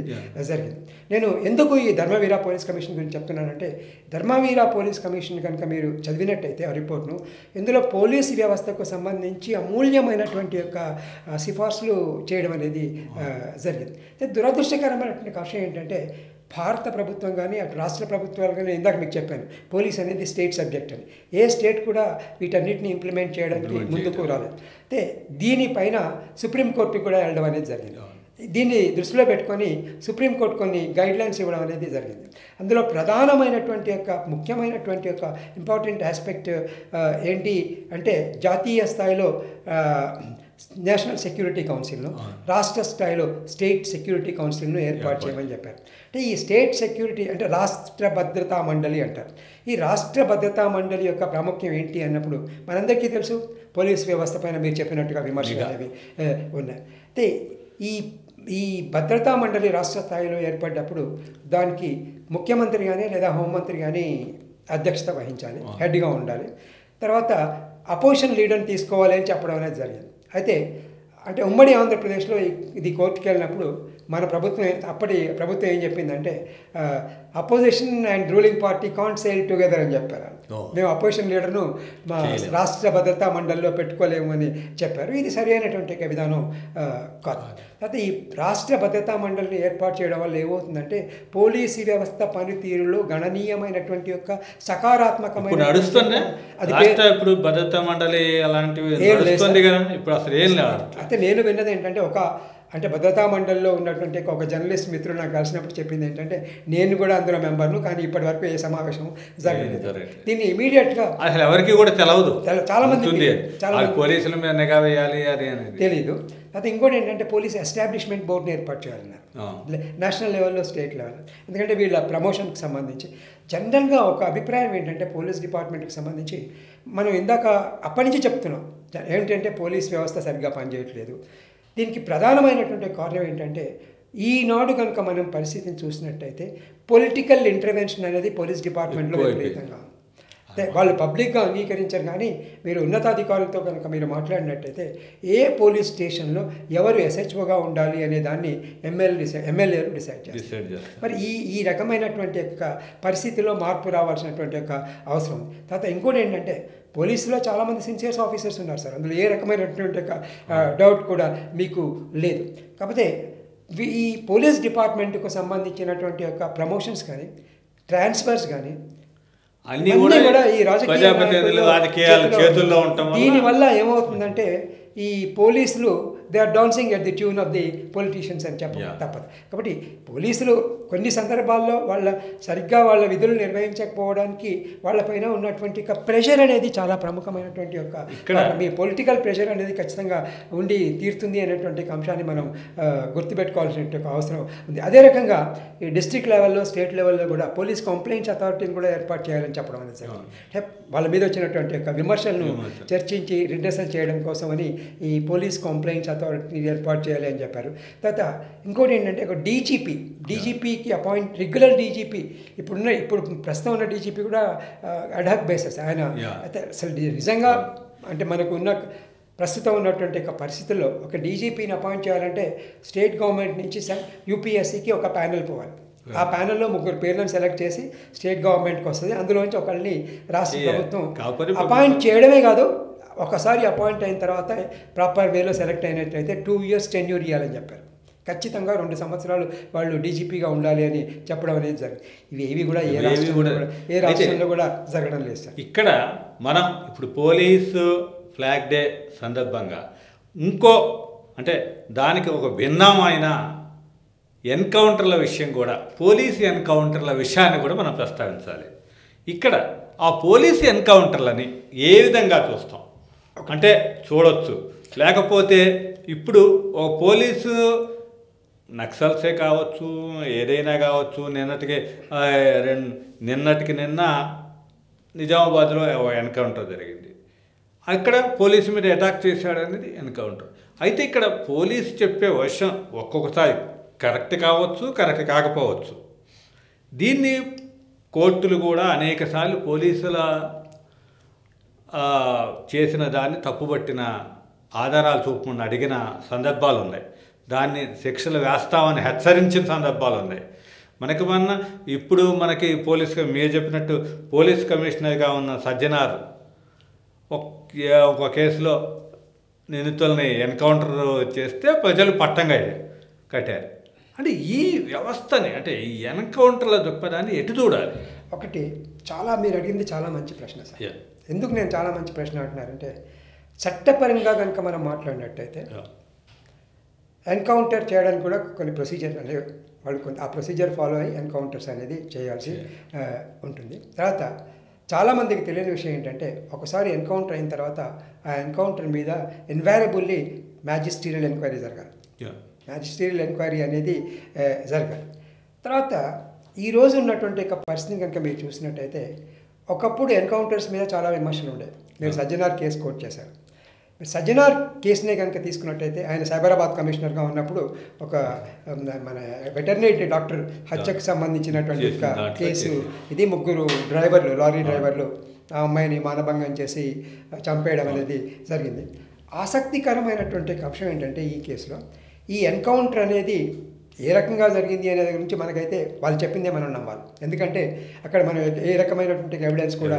జరిగింది. నేను ఎందుకు ఈ ధర్మవీర పోలీస్ కమిషన్ గురించి చెప్తున్నానంటే, ధర్మవీర పోలీస్ కమిషన్ కనుక మీరు చదివినట్టయితే ఆ రిపోర్ట్ను, ఇందులో పోలీసు వ్యవస్థకు సంబంధించి అమూల్యమైనటువంటి యొక్క సిఫార్సులు చేయడం అనేది జరిగింది. దురదృష్టకరమైనటువంటి విషయం ఏంటంటే భారత ప్రభుత్వం కానీ అటు రాష్ట్ర ప్రభుత్వాలు కానీ ఇందాక మీకు చెప్పాను పోలీస్ అనేది స్టేట్ సబ్జెక్ట్ అని, ఏ స్టేట్ కూడా వీటన్నిటిని ఇంప్లిమెంట్ చేయడానికి ముందుకు రాలేదు. అయితే దీనిపైన సుప్రీంకోర్టుకు కూడా వెళ్ళడం అనేది జరిగింది. దీన్ని దృష్టిలో పెట్టుకొని సుప్రీంకోర్టు కొన్ని గైడ్లైన్స్ ఇవ్వడం అనేది జరిగింది. అందులో ప్రధానమైనటువంటి యొక్క ముఖ్యమైనటువంటి యొక్క ఇంపార్టెంట్ ఆస్పెక్ట్ ఏంటి అంటే జాతీయ స్థాయిలో నేషనల్ సెక్యూరిటీ కౌన్సిల్ను, రాష్ట్ర స్థాయిలో స్టేట్ సెక్యూరిటీ కౌన్సిల్ను ఏర్పాటు చేయమని చెప్పారు. అంటే ఈ స్టేట్ సెక్యూరిటీ అంటే రాష్ట్ర భద్రతా మండలి అంటారు. ఈ రాష్ట్ర భద్రతా మండలి యొక్క ప్రాముఖ్యం ఏంటి అన్నప్పుడు మనందరికీ తెలుసు, పోలీస్ వ్యవస్థ పైన మీరు చెప్పినట్టుగా విమర్శలు అనేవి ఉన్నాయి. అయితే ఈ భద్రతా మండలి రాష్ట్ర స్థాయిలో ఏర్పడ్డప్పుడు దానికి ముఖ్యమంత్రి కానీ లేదా హోంమంత్రి కానీ అధ్యక్షత వహించాలి, హెడ్గా ఉండాలి. తర్వాత అపోజిషన్ లీడర్ని తీసుకోవాలి అని చెప్పడం అనేది జరిగింది. అయితే అంటే ఉమ్మడి ఆంధ్రప్రదేశ్లో ఇది కోర్టుకి వెళ్ళినప్పుడు మన ప్రభుత్వం అప్పటి ప్రభుత్వం ఏం చెప్పిందంటే opposition and ruling party can't sale together అని చెప్పారు. మేము అపోజిషన్ లీడర్ను మా రాష్ట్ర భద్రతా మండలిలో పెట్టుకోలేమని చెప్పారు. ఇది సరి అయినటువంటి విధానం కాదు. అయితే ఈ రాష్ట్ర భద్రతా మండలిని ఏర్పాటు చేయడం వల్ల ఏమవుతుందంటే పోలీసు వ్యవస్థ పనితీరులో గణనీయమైనటువంటి యొక్క సకారాత్మకమైన ఇప్పుడు భద్రతా మండలి అలాంటివి ఇప్పుడు అసలు ఏం లేదు. అయితే నేను విన్నది ఏంటంటే అంటే భద్రతా మండలిలో ఉన్నటువంటి ఒక జర్నలిస్ట్ మిత్రుడు నాకు కలిసినప్పుడు చెప్పింది ఏంటంటే నేను కూడా అందులో మెంబర్ను, కానీ ఇప్పటి వరకు ఏ సమావేశం జరగలేదు. దీన్ని ఇమీడియట్గా అసలు ఎవరికి కూడా తెలవదు, చాలా మంది పోలీసుల మీద నిఘా వేయాలి అది తెలీదు. అయితే ఇంకోటి ఏంటంటే పోలీస్ ఎస్టాబ్లిష్మెంట్ బోర్డుని ఏర్పాటు చేయాలన్నారు, నేషనల్ లెవెల్లో, స్టేట్ లెవెల్లో. ఎందుకంటే వీళ్ళ ప్రమోషన్కి సంబంధించి జనరల్గా ఒక అభిప్రాయం ఏంటంటే పోలీస్ డిపార్ట్మెంట్కి సంబంధించి మనం ఇందాక అప్పటి నుంచి చెప్తున్నాం ఏంటంటే పోలీస్ వ్యవస్థ సరిగ్గా పనిచేయట్లేదు. దీనికి ప్రధానమైనటువంటి కారణం ఏంటంటే ఈనాడు కనుక మనం పరిస్థితిని చూసినట్టయితే పొలిటికల్ ఇంటర్వెన్షన్ అనేది పోలీస్ డిపార్ట్మెంట్లో విపరీతంగా వాళ్ళు పబ్లిక్గా అంగీకరించారు. కానీ మీరు ఉన్నతాధికారులతో కనుక మీరు మాట్లాడినట్టయితే ఏ పోలీస్ స్టేషన్లో ఎవరు ఎస్హెచ్ఓగా ఉండాలి అనే దాన్ని ఎమ్మెల్యేలు డిసైడ్ చేస్తారు. మరి ఈ రకమైనటువంటి యొక్క పరిస్థితిలో మార్పు రావాల్సినటువంటి యొక్క అవసరం ఉంది. తర్వాత ఇంకోటి ఏంటంటే పోలీసులో చాలామంది సిన్సియర్స్ ఆఫీసర్స్ ఉన్నారు సార్, అందులో ఏ రకమైనటువంటి యొక్క డౌట్ కూడా మీకు లేదు. కాకపోతే ఈ పోలీస్ డిపార్ట్మెంట్కు సంబంధించినటువంటి యొక్క ప్రమోషన్స్ కానీ ట్రాన్స్ఫర్స్ కానీ అన్నీ కూడా ఈ రాజకీయాల చేతుల్లో ఉంటాం. దీనివల్ల ఏమవుతుందంటే ఈ పోలీసులు they are dancing at the tune of the politicians అని చెప్ప తప్పదు. కాబట్టి పోలీసులు కొన్ని సందర్భాల్లో సరిగ్గా వాళ్ళ విధులు నిర్వహించకపోవడానికి వాళ్ళపైన ఉన్నటువంటి ప్రెషర్ అనేది చాలా ప్రముఖమైనటువంటి మీ పొలిటికల్ ప్రెషర్ అనేది ఖచ్చితంగా ఉండి తీరుతుంది అనేటువంటి అంశాన్ని మనం గుర్తుపెట్టుకోవాల్సిన అవసరం ఉంది. అదే రకంగా ఈ డిస్ట్రిక్ట్ లెవెల్లో, స్టేట్ లెవెల్లో కూడా పోలీస్ కంప్లైంట్స్ అథారిటీని కూడా ఏర్పాటు చేయాలని చెప్పడం అనేది జరిగింది. వాళ్ళ మీద వచ్చినటువంటి విమర్శలను చర్చించి రిడ్రెసల్ చేయడం కోసమని ఈ పోలీస్ కంప్లైంట్స్ అథారిటీని ఏర్పాటు చేయాలి అని చెప్పారు. తర్వాత ఇంకోటి ఏంటంటే ఒక డీజీపీకి రెగ్యులర్ డీజీపీ ఇప్పుడు ప్రస్తుతం ఉన్న డీజీపీ కూడా అడాక్ బేసెస్ ఆయన. అయితే అసలు నిజంగా అంటే మనకు ప్రస్తుతం ఉన్నటువంటి పరిస్థితుల్లో ఒక డీజీపీని అపాయింట్ చేయాలంటే స్టేట్ గవర్నమెంట్ నుంచి యూపీఎస్సీకి ఒక ప్యానెల్ పోవాలి. ఆ ప్యానెల్లో 3 పేర్లను సెలెక్ట్ చేసి స్టేట్ గవర్నమెంట్కి వస్తుంది. అందులోంచి ఒకరిని రాష్ట్ర ప్రభుత్వం అపాయింట్ చేయడమే కాదు, ఒకసారి అపాయింట్ అయిన తర్వాత ప్రాపర్ వేలో సెలెక్ట్ అయినట్టయితే 2 years టెన్యూర్ ఇవ్వాలని చెప్పారు. ఖచ్చితంగా 2 సంవత్సరాలు వాళ్ళు డీజీపీగా ఉండాలి అని చెప్పడం అనేది జరిగింది. ఇవి కూడా ఏ రాష్ట్రంలో కూడా జరగడం లేదు సార్. ఇక్కడ మనం ఇప్పుడు పోలీసు ఫ్లాగ్ డే సందర్భంగా ఇంకో అంటే దానికి ఒక భిన్నమైన ఎన్కౌంటర్ల విషయం కూడా, పోలీసు ఎన్కౌంటర్ల విషయాన్ని కూడా మనం ప్రస్తావించాలి. ఇక్కడ ఆ పోలీసు ఎన్కౌంటర్లని ఏ విధంగా చూస్తాం అంటే చూడొచ్చు, లేకపోతే ఇప్పుడు ఒక పోలీసు నక్సల్సే కావచ్చు, ఏదైనా కావచ్చు, నిన్నటికి నిన్న నిజామాబాద్లో ఎన్కౌంటర్ జరిగింది. అక్కడ పోలీసు మీద అటాక్ చేశాడు అనేది ఎన్కౌంటర్. అయితే ఇక్కడ పోలీసు చెప్పే వర్షం ఒక్కొక్కసారి కరెక్ట్ కావచ్చు, కరెక్ట్ కాకపోవచ్చు. దీన్ని కోర్టులు కూడా అనేకసార్లు పోలీసుల చేసిన దాన్ని తప్పుబట్టిన ఆధారాలు చూపమని అడిగిన సందర్భాలు ఉన్నాయి. దాన్ని శిక్షలు వేస్తామని హెచ్చరించిన సందర్భాలు ఉన్నాయి. ఇప్పుడు మనకి మీరు చెప్పినట్టు పోలీస్ కమిషనర్గా ఉన్న సజ్జనార్ ఒక కేసులో నిందితుల్ని ఎన్కౌంటర్ చేస్తే ప్రజలు పట్టంగా కట్టారు. అంటే ఈ వ్యవస్థని అంటే ఈ ఎన్కౌంటర్ల దృక్పథాన్ని ఎటు చూడాలి? ఒకటి మీరు అడిగింది చాలా మంచి ప్రశ్న సార్. ఎందుకు నేను చాలా మంచి ప్రశ్న అంటున్నారంటే చట్టపరంగా కనుక మనం మాట్లాడినట్టయితే ఎన్కౌంటర్ చేయడానికి కూడా కొన్ని ప్రొసీజర్ అంటే వాళ్ళు ఆ ప్రొసీజర్ ఫాలో అయ్యి ఎన్కౌంటర్స్ అనేది చేయాల్సి ఉంటుంది. తర్వాత చాలామందికి తెలియని విషయం ఏంటంటే ఒకసారి ఎన్కౌంటర్ అయిన తర్వాత ఆ ఎన్కౌంటర్ మీద ఇన్వారబుల్లీ మ్యాజిస్ట్రియల్ ఎంక్వైరీ జరగాలి. మ్యాజిస్ట్రియల్ ఎంక్వైరీ అనేది జరగాలి. తర్వాత ఈరోజు ఉన్నటువంటి పరిస్థితిని కనుక మీరు చూసినట్టయితే ఒకప్పుడు ఎన్కౌంటర్స్ మీద చాలా విమర్శలు ఉండేవి. మీరు సజ్జనార్ కేసు కోట్ చేశారు. సజ్జనార్ కేసునే కనుక తీసుకున్నట్టయితే ఆయన సైబరాబాద్ కమిషనర్గా ఉన్నప్పుడు ఒక మన వెటర్నరీ డాక్టర్ హత్యకు సంబంధించినటువంటి కేసు ఇది 3 డ్రైవర్లు లారీ డ్రైవర్లు ఆ అమ్మాయిని మానభంగం చేసి చంపేయడం అనేది జరిగింది. ఆసక్తికరమైనటువంటి అంశం ఏంటంటే ఈ కేసులో ఈ ఎన్కౌంటర్ అనేది ఏ రకంగా జరిగింది అనే గురించి మనకైతే వాళ్ళు చెప్పిందే మనం నమ్మాలి. ఎందుకంటే అక్కడ మనం ఏ రకమైనటువంటి ఎవిడెన్స్ కూడా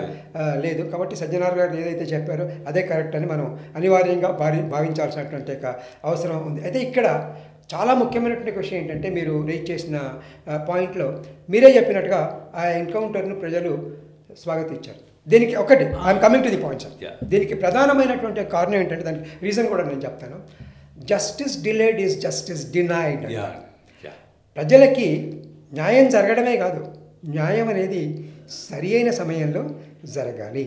లేదు. కాబట్టి సజ్జనార్ గారు ఏదైతే చెప్పారో అదే కరెక్ట్ అని మనం అనివార్యంగా భావించాల్సినటువంటి అవసరం ఉంది. అయితే ఇక్కడ చాలా ముఖ్యమైనటువంటి విషయం ఏంటంటే మీరు రేజ్ చేసిన పాయింట్లో మీరే చెప్పినట్టుగా ఆ ఎన్కౌంటర్ను ప్రజలు స్వాగతించారు. దీనికి ఒకటి I'm coming to the point sir. దీనికి ప్రధానమైనటువంటి కారణం ఏంటంటే దానికి రీజన్ కూడా నేను చెప్తాను. Justice delayed is justice denied. ప్రజలకి న్యాయం జరగడమే కాదు, న్యాయం అనేది సరి అయిన సమయంలో జరగాలి.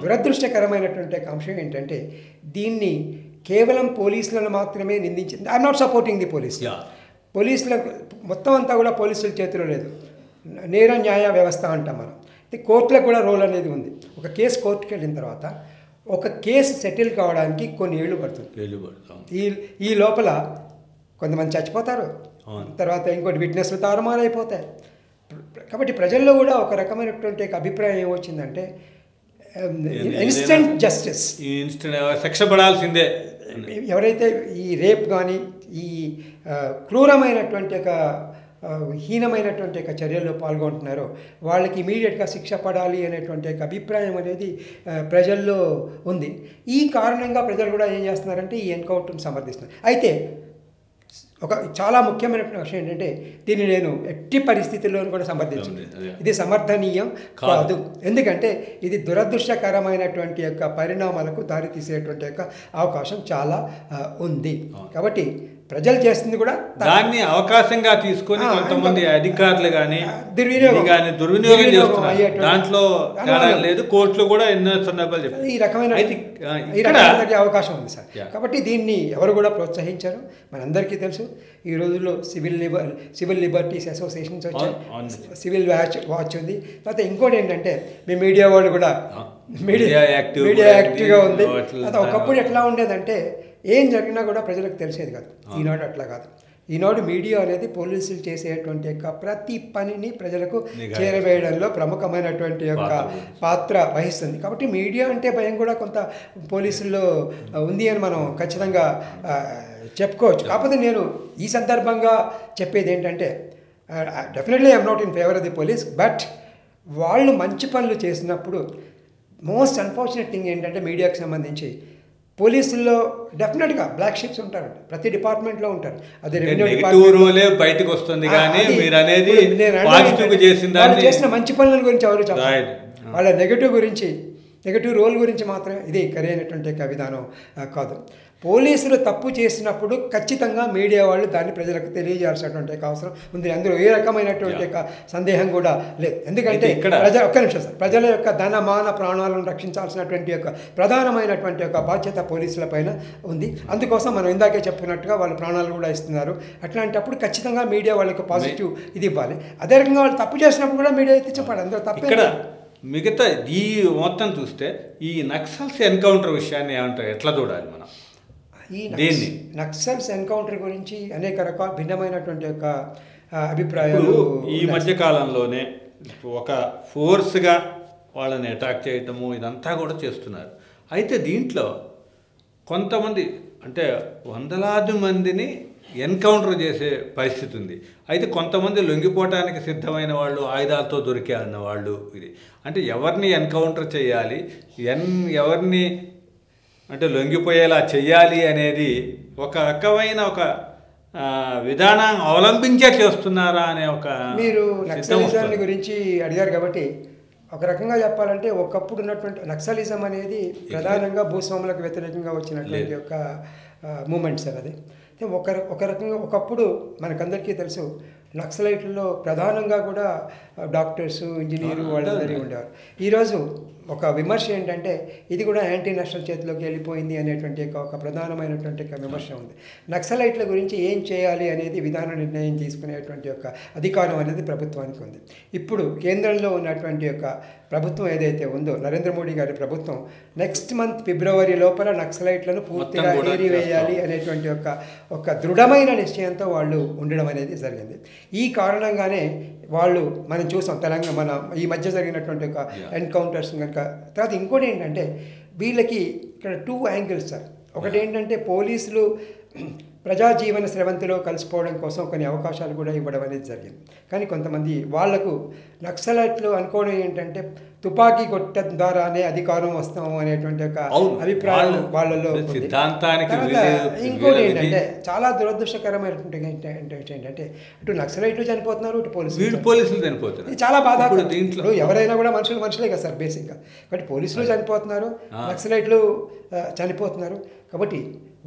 దురదృష్టకరమైనటువంటి అంశం ఏంటంటే దీన్ని కేవలం పోలీసులను మాత్రమే నిందించింది. I'm not supporting the police. పోలీసులకు మొత్తం అంతా కూడా పోలీసుల చేతిలో లేదు. నేర న్యాయ వ్యవస్థ అంటాం మనం. కోర్టులకు కూడా రోల్ అనేది ఉంది. ఒక కేసు కోర్టుకి వెళ్ళిన తర్వాత ఒక కేసు సెటిల్ కావడానికి కొన్ని ఏళ్ళు పడుతుంది. ఈ లోపల కొంతమంది చచ్చిపోతారు, తర్వాత ఇంకోటి విట్నెస్లు తారుమారైపోతాయి. కాబట్టి ప్రజల్లో కూడా ఒక రకమైనటువంటి అభిప్రాయం ఏమొచ్చిందంటే ఇన్స్టెంట్ జస్టిస్, శిక్ష పడాల్సిందే. ఎవరైతే ఈ రేప్ కానీ ఈ క్రూరమైనటువంటి ఒక హీనమైనటువంటి ఒక చర్యల్లో పాల్గొంటున్నారో వాళ్ళకి ఇమీడియట్గా శిక్ష పడాలి అనేటువంటి ఒక అభిప్రాయం అనేది ప్రజల్లో ఉంది. ఈ కారణంగా ప్రజలు కూడా ఏం చేస్తున్నారంటే ఈ ఎన్కౌంటర్ని సమర్థిస్తున్నారు. అయితే ఒక చాలా ముఖ్యమైనటువంటి విషయం ఏంటంటే దీన్ని నేను ఎట్టి పరిస్థితుల్లోనూ కూడా సమర్థించింది. ఇది సమర్థనీయం కాదు. ఎందుకంటే ఇది దురదృష్టకరమైనటువంటి యొక్క పరిణామాలకు దారితీసేటువంటి యొక్క అవకాశం చాలా ఉంది. కాబట్టి ప్రజలు చేస్తుంది కూడా దాన్ని అవకాశంగా తీసుకొని కొంతమంది అధికారులు కానీ దుర్వినియోగం చేస్తున్నారు. దాంట్లో లేదు. కోర్టులు కూడా ఎన్నో సందర్భాలు చెప్పారు ఈ రకమైన అవకాశం ఉంది సార్. కాబట్టి దీన్ని ఎవరు కూడా ప్రోత్సహించారు. మనందరికీ తెలుసు ఈ రోజుల్లో సివిల్ లిబర్టీస్ అసోసియేషన్స్ వచ్చాయి, సివిల్ వాచ్ ఉంది. తర్వాత ఇంకోటి ఏంటంటే మీ మీడియా వాళ్ళు కూడా మీడియా యాక్టివ్గా ఉంది. తర్వాత ఒకప్పుడు ఎట్లా ఉండేదంటే ఏం జరిగినా కూడా ప్రజలకు తెలిసేది కాదు. ఈనాడు అట్లా కాదు. ఈనాడు మీడియా అనేది పోలీసులు చేసేటువంటి యొక్క ప్రతి పనిని ప్రజలకు చేరవేయడంలో ప్రముఖమైనటువంటి యొక్క పాత్ర వహిస్తుంది. కాబట్టి మీడియా అంటే భయం కూడా కొంత పోలీసుల్లో ఉంది అని మనం ఖచ్చితంగా చెప్పుకోవచ్చు. కాకపోతే నేను ఈ సందర్భంగా చెప్పేది ఏంటంటే definitely I'm not in favour of the police, but వాళ్ళు మంచి పనులు చేసినప్పుడు మోస్ట్ అన్ఫార్చునేట్ థింగ్ ఏంటంటే మీడియాకి సంబంధించి పోలీసుల్లో డెఫినెట్గా బ్లాక్ షిప్స్ ఉంటారు. ప్రతి డిపార్ట్మెంట్లో ఉంటారు. అదే బయటకు వస్తుంది. చేసిన మంచి పనుల గురించి ఎవరు చెప్పారు. వాళ్ళ నెగటివ్ రోల్ గురించి మాత్రమే ఇది సరైనటువంటి విధానం కాదు. పోలీసులు తప్పు చేసినప్పుడు ఖచ్చితంగా మీడియా వాళ్ళు దాన్ని ప్రజలకు తెలియజేయాల్సినటువంటి అవసరం ఉంది. అందులో ఏ రకమైనటువంటి సందేహం కూడా లేదు. ఎందుకంటే ఒక్క నిమిషం సార్, ప్రజల యొక్క ధనమాన ప్రాణాలను రక్షించాల్సినటువంటి యొక్క ప్రధానమైనటువంటి యొక్క బాధ్యత పోలీసుల పైన ఉంది. అందుకోసం మనం ఇందాకే చెప్పుకున్నట్టుగా వాళ్ళు ప్రాణాలు కూడా ఇస్తున్నారు. అట్లాంటప్పుడు ఖచ్చితంగా మీడియా వాళ్ళకి పాజిటివ్ ఇది ఇవ్వాలి. అదే రకంగా వాళ్ళు తప్పు చేసినప్పుడు కూడా మీడియా ఎత్తి చెప్పాలి. అందులో తప్ప మిగతా ఈ మొత్తం చూస్తే ఈ నక్సల్స్ ఎన్కౌంటర్ విషయాన్ని ఏమంటారు, ఎట్లా చూడాలి మనం? ఈ నక్సల్స్ ఎన్కౌంటర్ గురించి అనేక రకాల భిన్నమైనటువంటి యొక్క అభిప్రాయాలు ఈ మధ్య కాలంలోనే ఒక ఫోర్స్గా వాళ్ళని అటాక్ చేయటము ఇదంతా కూడా చేస్తున్నారు. అయితే దీంట్లో కొంతమంది అంటే వందలాది మందిని ఎన్కౌంటర్ చేసే పరిస్థితి ఉంది. అయితే కొంతమంది లొంగిపోవటానికి సిద్ధమైన వాళ్ళు, ఆయుధాలతో దొరికే అన్న వాళ్ళు. ఇది అంటే ఎవరిని ఎన్కౌంటర్ చేయాలి, ఎవరిని అంటే లొంగిపోయేలా చెయ్యాలి అనేది ఒక రకమైన ఒక విధానం అవలంబించే చేస్తున్నారా అనే ఒక మీరు నక్సలిజాన్ని గురించి అడిగారు కాబట్టి ఒక రకంగా చెప్పాలంటే ఒకప్పుడు ఉన్నటువంటి నక్సలిజం అనేది ప్రధానంగా భూస్వాములకు వ్యతిరేకంగా వచ్చినటువంటి యొక్క మూమెంట్స్ అనేది ఒక రకంగా ఒకప్పుడు మనకందరికీ తెలుసు నక్సలైట్లలో ప్రధానంగా కూడా డాక్టర్స్, ఇంజనీరు వాళ్ళందరూ ఉండేవారు. ఈరోజు ఒక విమర్శ ఏంటంటే ఇది కూడా యాంటీ నేషనల్ చేతిలోకి వెళ్ళిపోయింది అనేటువంటి ఒక ప్రధానమైనటువంటి విమర్శ ఉంది. నక్సలైట్ల గురించి ఏం చేయాలి అనేది విధాన నిర్ణయం తీసుకునేటువంటి యొక్క అధికారం అనేది ప్రభుత్వానికి ఉంది. ఇప్పుడు కేంద్రంలో ఉన్నటువంటి యొక్క ప్రభుత్వం ఏదైతే ఉందో నరేంద్ర మోడీ గారి ప్రభుత్వం నెక్స్ట్ మంత్ ఫిబ్రవరి లోపల నక్సలైట్లను పూర్తిగా ఏరివేయాలి అనేటువంటి ఒక దృఢమైన నిశ్చయంతో వాళ్ళు ఉండడం అనేది జరిగింది. ఈ కారణంగానే వాళ్ళు మనం చూసాం తెలంగాణ మన ఈ మధ్య జరిగినటువంటి ఒక ఎన్కౌంటర్స్ కనుక కనుక తర్వాత ఇంకోటి ఏంటంటే వీళ్ళకి ఇక్కడ 2 యాంగిల్స్ సార్. ఒకటి ఏంటంటే పోలీసులు ప్రజా జీవన స్రవంతిలో కలిసిపోవడం కోసం కొన్ని అవకాశాలు కూడా ఇవ్వడం అనేది జరిగింది. కానీ కొంతమంది వాళ్లకు నక్సలైట్లు అనుకోవడం ఏంటంటే తుపాకీ కొట్టడం ద్వారానే అధికారం వస్తాము అనేటువంటి ఒక అభిప్రాయం వాళ్ళలో. ఇంకోటి ఏంటంటే చాలా దురదృష్టకరమైనటువంటి ఏంటంటే ఇటు నక్సలైట్లు చనిపోతున్నారు, ఇటు పోలీసులు చనిపోతున్నారు. చాలా బాధ. దీంట్లో ఎవరైనా కూడా మనుషులే కదా సార్ బేసిక్గా. కాబట్టి పోలీసులు చనిపోతున్నారు, నక్సలైట్లు చనిపోతున్నారు. కాబట్టి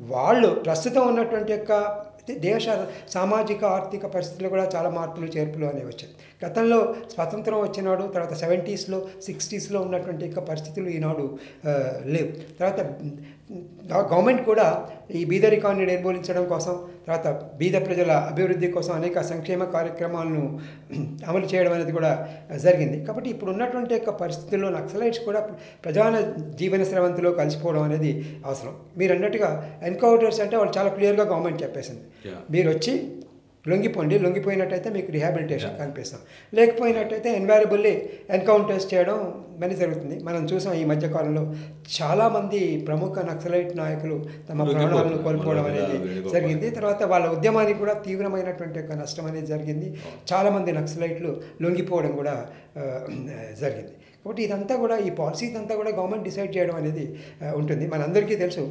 వాళ్ళు ప్రస్తుతం ఉన్నటువంటి యొక్క దేశ సామాజిక ఆర్థిక పరిస్థితుల్లో కూడా చాలా మార్పులు చేర్పులు అనేవి వచ్చాయి. గతంలో స్వాతంత్రం వచ్చినాడు, తర్వాత 70s, 60s ఉన్నటువంటి యొక్క పరిస్థితులు ఈనాడు లేవు. తర్వాత గవర్నమెంట్ కూడా ఈ బీదరికాన్ని నిర్మూలించడం కోసం, తర్వాత బీద ప్రజల అభివృద్ధి కోసం అనేక సంక్షేమ కార్యక్రమాలను అమలు చేయడం అనేది కూడా జరిగింది. కాబట్టి ఇప్పుడు ఉన్నటువంటి యొక్క పరిస్థితుల్లో నక్సలైట్స్ కూడా ప్రజా జీవన స్రవంతిలో కలిసిపోవడం అనేది అవసరం. మీరు అన్నట్టుగా ఎన్కౌంటర్స్ అంటే వాళ్ళు చాలా క్లియర్గా గవర్నమెంట్ చెప్పేసింది, మీరు వచ్చి లొంగిపోయినట్టయితే మీకు రిహాబిలిటేషన్ కనిపిస్తాం, లేకపోయినట్టయితే ఇన్వాల్యుబుల్లీ ఎన్కౌంటర్స్ చేయడం అనేది జరుగుతుంది. మనం చూసాం ఈ మధ్యకాలంలో చాలామంది ప్రముఖ నక్సలైట్ నాయకులు తమ ప్రాణాలను కోల్పోవడం అనేది జరిగింది. తర్వాత వాళ్ళ ఉద్యమానికి కూడా తీవ్రమైనటువంటి యొక్క నష్టం అనేది జరిగింది. చాలామంది నక్సలైట్లు లొంగిపోవడం కూడా జరిగింది. కాబట్టి ఇదంతా కూడా ఈ పాలసీస్ అంతా కూడా గవర్నమెంట్ డిసైడ్ చేయడం అనేది ఉంటుంది. మనందరికీ తెలుసు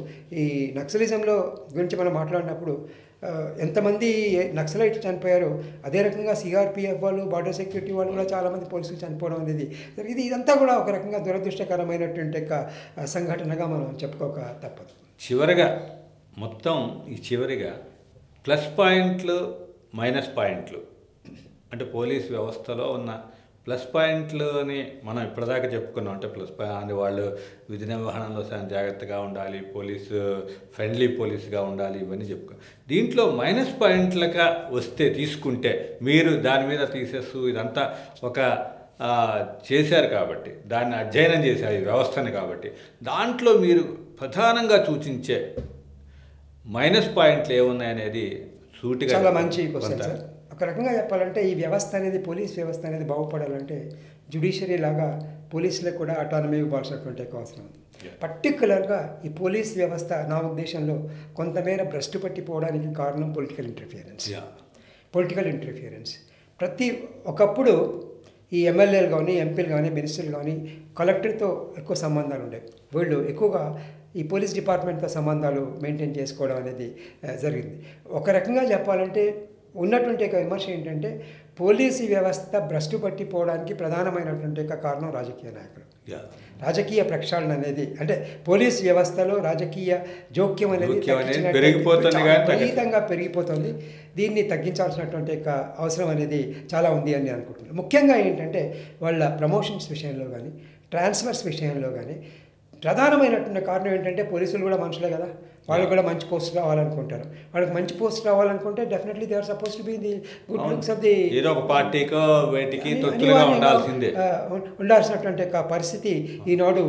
ఈ నక్సలిజంలో గురించి మనం మాట్లాడినప్పుడు ఎంతమంది నక్సలైట్లు చనిపోయారో అదే రకంగా సిఆర్పిఎఫ్ వాళ్ళు, బార్డర్ సెక్యూరిటీ వాళ్ళు కూడా చాలామంది పోలీసులు చనిపోవడం అనేది జరిగింది. ఇదంతా కూడా ఒక రకంగా దురదృష్టకరమైనటువంటి యొక్క సంఘటనగా మనం చెప్పుకోక తప్పదు. చివరిగా ప్లస్ పాయింట్లు మైనస్ పాయింట్లు అంటే పోలీస్ వ్యవస్థలో ఉన్న ప్లస్ పాయింట్లని మనం ఇప్పటిదాకా చెప్పుకున్నాం. అంటే ప్లస్ పాయింట్ వాళ్ళు విధి నిర్వహణలో జాగ్రత్తగా ఉండాలి, ఫ్రెండ్లీ పోలీసుగా ఉండాలి, ఇవన్నీ చెప్పుకో. దీంట్లో మైనస్ పాయింట్లుగా తీసుకుంటే మీరు దాని మీద తీసేస్తూ ఇదంతా ఒక చేశారు కాబట్టి, దాన్ని అధ్యయనం చేశారు ఈ వ్యవస్థని కాబట్టి, దాంట్లో మీరు ప్రధానంగా సూచించే మైనస్ పాయింట్లు ఏమున్నాయనేది సూటిగా. చాలా మంచి క్వశ్చన్ సార్. ఒక రకంగా చెప్పాలంటే ఈ వ్యవస్థ అనేది, పోలీస్ వ్యవస్థ అనేది బాగుపడాలంటే జ్యుడిషియరీ లాగా పోలీసులకు కూడా అటానమీ ఇవ్వాల్సినటువంటి అవసరం ఉంది. పర్టిక్యులర్గా ఈ పోలీస్ వ్యవస్థ నా ఉద్దేశంలో కొంతమేర భ్రష్టు పట్టిపోవడానికి కారణం పొలిటికల్ ఇంటర్ఫియరెన్స్. ఒకప్పుడు ఈ ఎమ్మెల్యేలు కానీ, ఎంపీలు కానీ, మినిస్టర్లు కానీ కలెక్టర్తో ఎక్కువ సంబంధాలు ఉండేవి. వీళ్ళు ఎక్కువగా ఈ పోలీస్ డిపార్ట్మెంట్తో సంబంధాలు మెయింటైన్ చేసుకోవడం అనేది జరిగింది. ఒక రకంగా చెప్పాలంటే ఉన్నటువంటి ఒక విమర్శ ఏంటంటే పోలీసు వ్యవస్థ భ్రష్టు పట్టిపోవడానికి ప్రధానమైనటువంటి ఒక కారణం రాజకీయ నాయకులు, రాజకీయ ప్రక్షాళన అనేది. అంటే పోలీస్ వ్యవస్థలో రాజకీయ జోక్యం అనేది విపరీతంగా పెరిగిపోతుంది. దీన్ని తగ్గించాల్సినటువంటి ఒక అవసరం అనేది చాలా ఉంది అని అనుకుంటున్నాను. ముఖ్యంగా ఏంటంటే వాళ్ళ ప్రమోషన్స్ విషయంలో కానీ, ట్రాన్స్ఫర్స్ విషయంలో కానీ ప్రధానమైనటువంటి కారణం ఏంటంటే పోలీసులు కూడా మనుషులే కదా, వాళ్ళు కూడా మంచి పోస్ట్ రావాలనుకుంటారు. వాళ్ళకి మంచి పోస్ట్ రావాలనుకుంటే definitely they are suppose to be the good looks of the ఏదో ఒక పార్టీకో వేటికి తొత్తులుగా ఉండాల్సినటువంటి ఒక పరిస్థితి ఈనాడు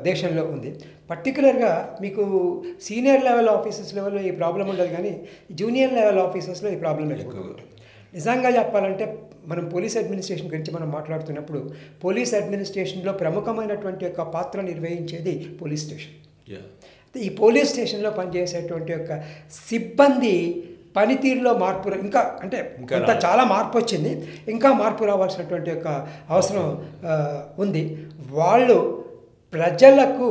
దేశంలో ఉంది. పర్టికులర్గా మీకు సీనియర్ లెవెల్ ఆఫీసర్స్ లెవెల్లో ఈ ప్రాబ్లం ఉండదు, కానీ జూనియర్ లెవెల్ ఆఫీసర్స్లో ఈ ప్రాబ్లం ఎక్కువ ఉంటుంది. నిజంగా చెప్పాలంటే మనం పోలీస్ అడ్మినిస్ట్రేషన్ గురించి మనం మాట్లాడుతున్నప్పుడు పోలీస్ అడ్మినిస్ట్రేషన్లో ప్రముఖమైనటువంటి యొక్క పాత్ర నిర్వహించేది పోలీస్ స్టేషన్. ఈ పోలీస్ స్టేషన్లో పనిచేసేటువంటి యొక్క సిబ్బంది పనితీరులో మార్పు ఇంకా చాలా మార్పు వచ్చింది, ఇంకా మార్పు రావాల్సినటువంటి యొక్క అవసరం ఉంది. వాళ్ళు ప్రజలకు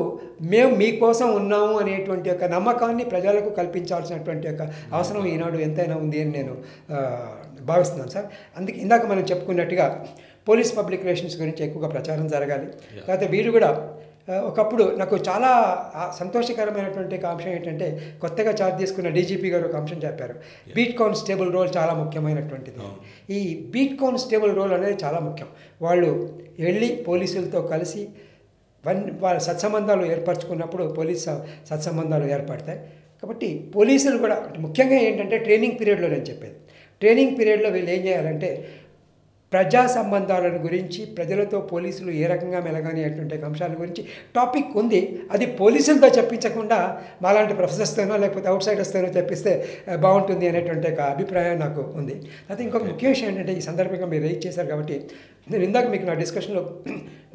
మేము మీకోసం ఉన్నాము అనేటువంటి యొక్క నమ్మకాన్ని ప్రజలకు కల్పించాల్సినటువంటి యొక్క అవసరం ఈనాడు ఎంతైనా ఉంది అని నేను భావిస్తున్నాను సార్. అందుకే ఇందాక మనం చెప్పుకున్నట్టుగా పోలీస్ పబ్లిక్ రిలేషన్స్ గురించి ఎక్కువగా ప్రచారం జరగాలి. తర్వాత వీళ్ళు కూడా ఒకప్పుడు నాకు చాలా సంతోషకరమైనటువంటి ఒక అంశం ఏంటంటే కొత్తగా చార్జ్ తీసుకున్న డీజీపీ గారు ఒక అంశం చెప్పారు, బీట్ కానిస్టేబుల్ రోల్ చాలా ముఖ్యమైనటువంటిది. ఈ బీట్ కానిస్టేబుల్ రోల్ అనేది చాలా ముఖ్యం. వాళ్ళు వెళ్ళి పోలీసులతో కలిసి వాళ్ళ సత్సంబంధాలు ఏర్పరచుకున్నప్పుడు పోలీస్ సత్సంబంధాలు ఏర్పడతాయి. కాబట్టి పోలీసులు కూడా ముఖ్యంగా ఏంటంటే ట్రైనింగ్ పీరియడ్లో నేను చెప్పేది, ట్రైనింగ్ పీరియడ్లో వీళ్ళు ఏం చేయాలంటే ప్రజా సంబంధాలను గురించి, ప్రజలతో పోలీసులు ఏ రకంగా మెలగాని అటువంటి అంశాల గురించి టాపిక్ ఉంది. అది పోలీసులతో చెప్పించకుండా మాలాంటి ప్రొఫెసర్స్తోనో లేకపోతే అవుట్ సైడర్స్తోనో చెప్పిస్తే బాగుంటుంది అనేటువంటి ఒక అభిప్రాయం నాకు ఉంది. అయితే ఇంకొక ముఖ్య విషయం ఏంటంటే, ఈ సందర్భంగా మీరు రైజ్ చేశారు కాబట్టి నేను ఇందాక మీకు నా డిస్కషన్లో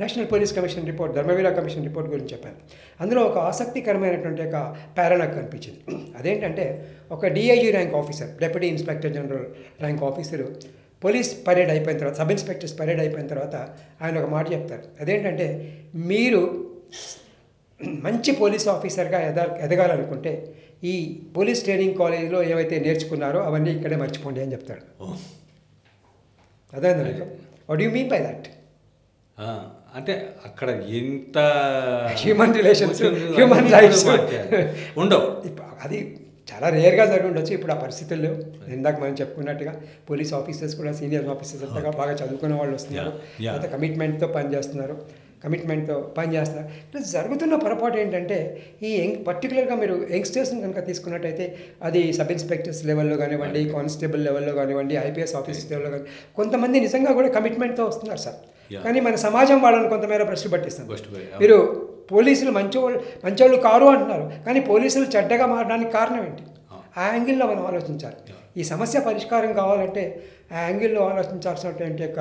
national police commission report, Dharmavira commission report గురించి చెప్పాను. అందులో ఒక ఆసక్తికరమైనటువంటి ఒక పారా నాకు కనిపించింది. అదేంటంటే, ఒక DIG rank officer, deputy inspector general rank officer police parade అయిపోయిన తర్వాత, సబ్ ఇన్స్పెక్టర్స్ పరేడ్ అయిపోయిన తర్వాత ఆయన ఒక మాట చెప్తారు. అదేంటంటే, మీరు మంచి పోలీస్ ఆఫీసర్గా ఎదగాలనుకుంటే ఈ పోలీస్ ట్రైనింగ్ కాలేజీలో ఏవైతే నేర్చుకున్నారో అవన్నీ ఇక్కడే మర్చిపోండి అని చెప్తాడు. అదే what you mean by that? అంటే అక్కడ ఎంత హ్యూమన్ రిలేషన్స్, హ్యూమన్ రైట్స్ ఉండవు. అది చాలా రేర్గా జరిగి ఉండొచ్చు. ఇప్పుడు ఆ పరిస్థితుల్లో ఇందాక మనం చెప్పుకున్నట్టుగా పోలీస్ ఆఫీసర్స్ కూడా, సీనియర్ ఆఫీసర్స్ అంతగా బాగా చదువుకున్న వాళ్ళు వస్తున్నారు, తర్వాత కమిట్మెంట్తో పనిచేస్తున్నారు. ఇప్పుడు జరుగుతున్న పొరపాటు ఏంటంటే, ఈ పర్టికులర్గా మీరు యంగ్స్టర్స్ని కనుక తీసుకున్నట్టయితే అది సబ్ ఇన్స్పెక్టర్స్ లెవెల్లో కానివ్వండి, కానిస్టేబుల్ లెవెల్లో కానివ్వండి, ఐపీఎస్ ఆఫీసర్స్ లెవెల్లో కానీ కొంతమంది నిజంగా కూడా కమిట్మెంట్తో వస్తున్నారు సార్. కానీ మన సమాజం వాళ్ళని కొంతమేర భ్రష్టు పట్టిస్తుంది. మీరు పోలీసులు మంచోళ్ళు కారు అంటున్నారు, కానీ పోలీసులు చెడ్డగా మారడానికి కారణం ఏంటి? ఆ యాంగిల్లో మనం ఆలోచించాలి. ఈ సమస్య పరిష్కారం కావాలంటే ఆ యాంగిల్లో ఆలోచించాల్సినటువంటి యొక్క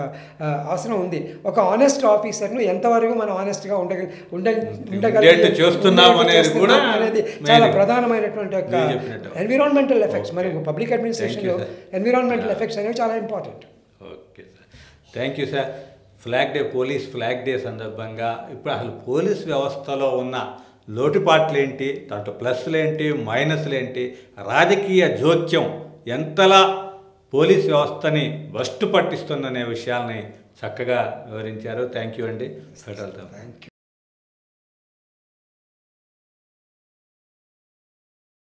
అవసరం ఉంది. ఒక ఆనెస్ట్ ఆఫీసర్ను ఎంతవరకు మనం ఆనెస్ట్గా చేస్తున్నాం అనేది చాలా ప్రధానమైనటువంటి యొక్క ఎన్విరాన్మెంటల్ ఎఫెక్ట్స్. మనకు పబ్లిక్ అడ్మినిస్ట్రేషన్లో ఎన్విరాన్మెంటల్ ఎఫెక్ట్స్ అనేవి చాలా important. Okay sir, thank you sir. Flag day, police flag day సందర్భంగా ఇప్పుడు అసలు పోలీస్ వ్యవస్థలో ఉన్న లోటుపాట్లు ఏంటి, దాంట్లో ప్లస్లు ఏంటి, మైనస్లు ఏంటి, రాజకీయ జోక్యం ఎంతలా పోలీస్ వ్యవస్థని భ్రష్టు పట్టిస్తుందనే విషయాల్ని చక్కగా వివరించారు. థ్యాంక్ యూ అండి. ఫెడరల్. Thank you.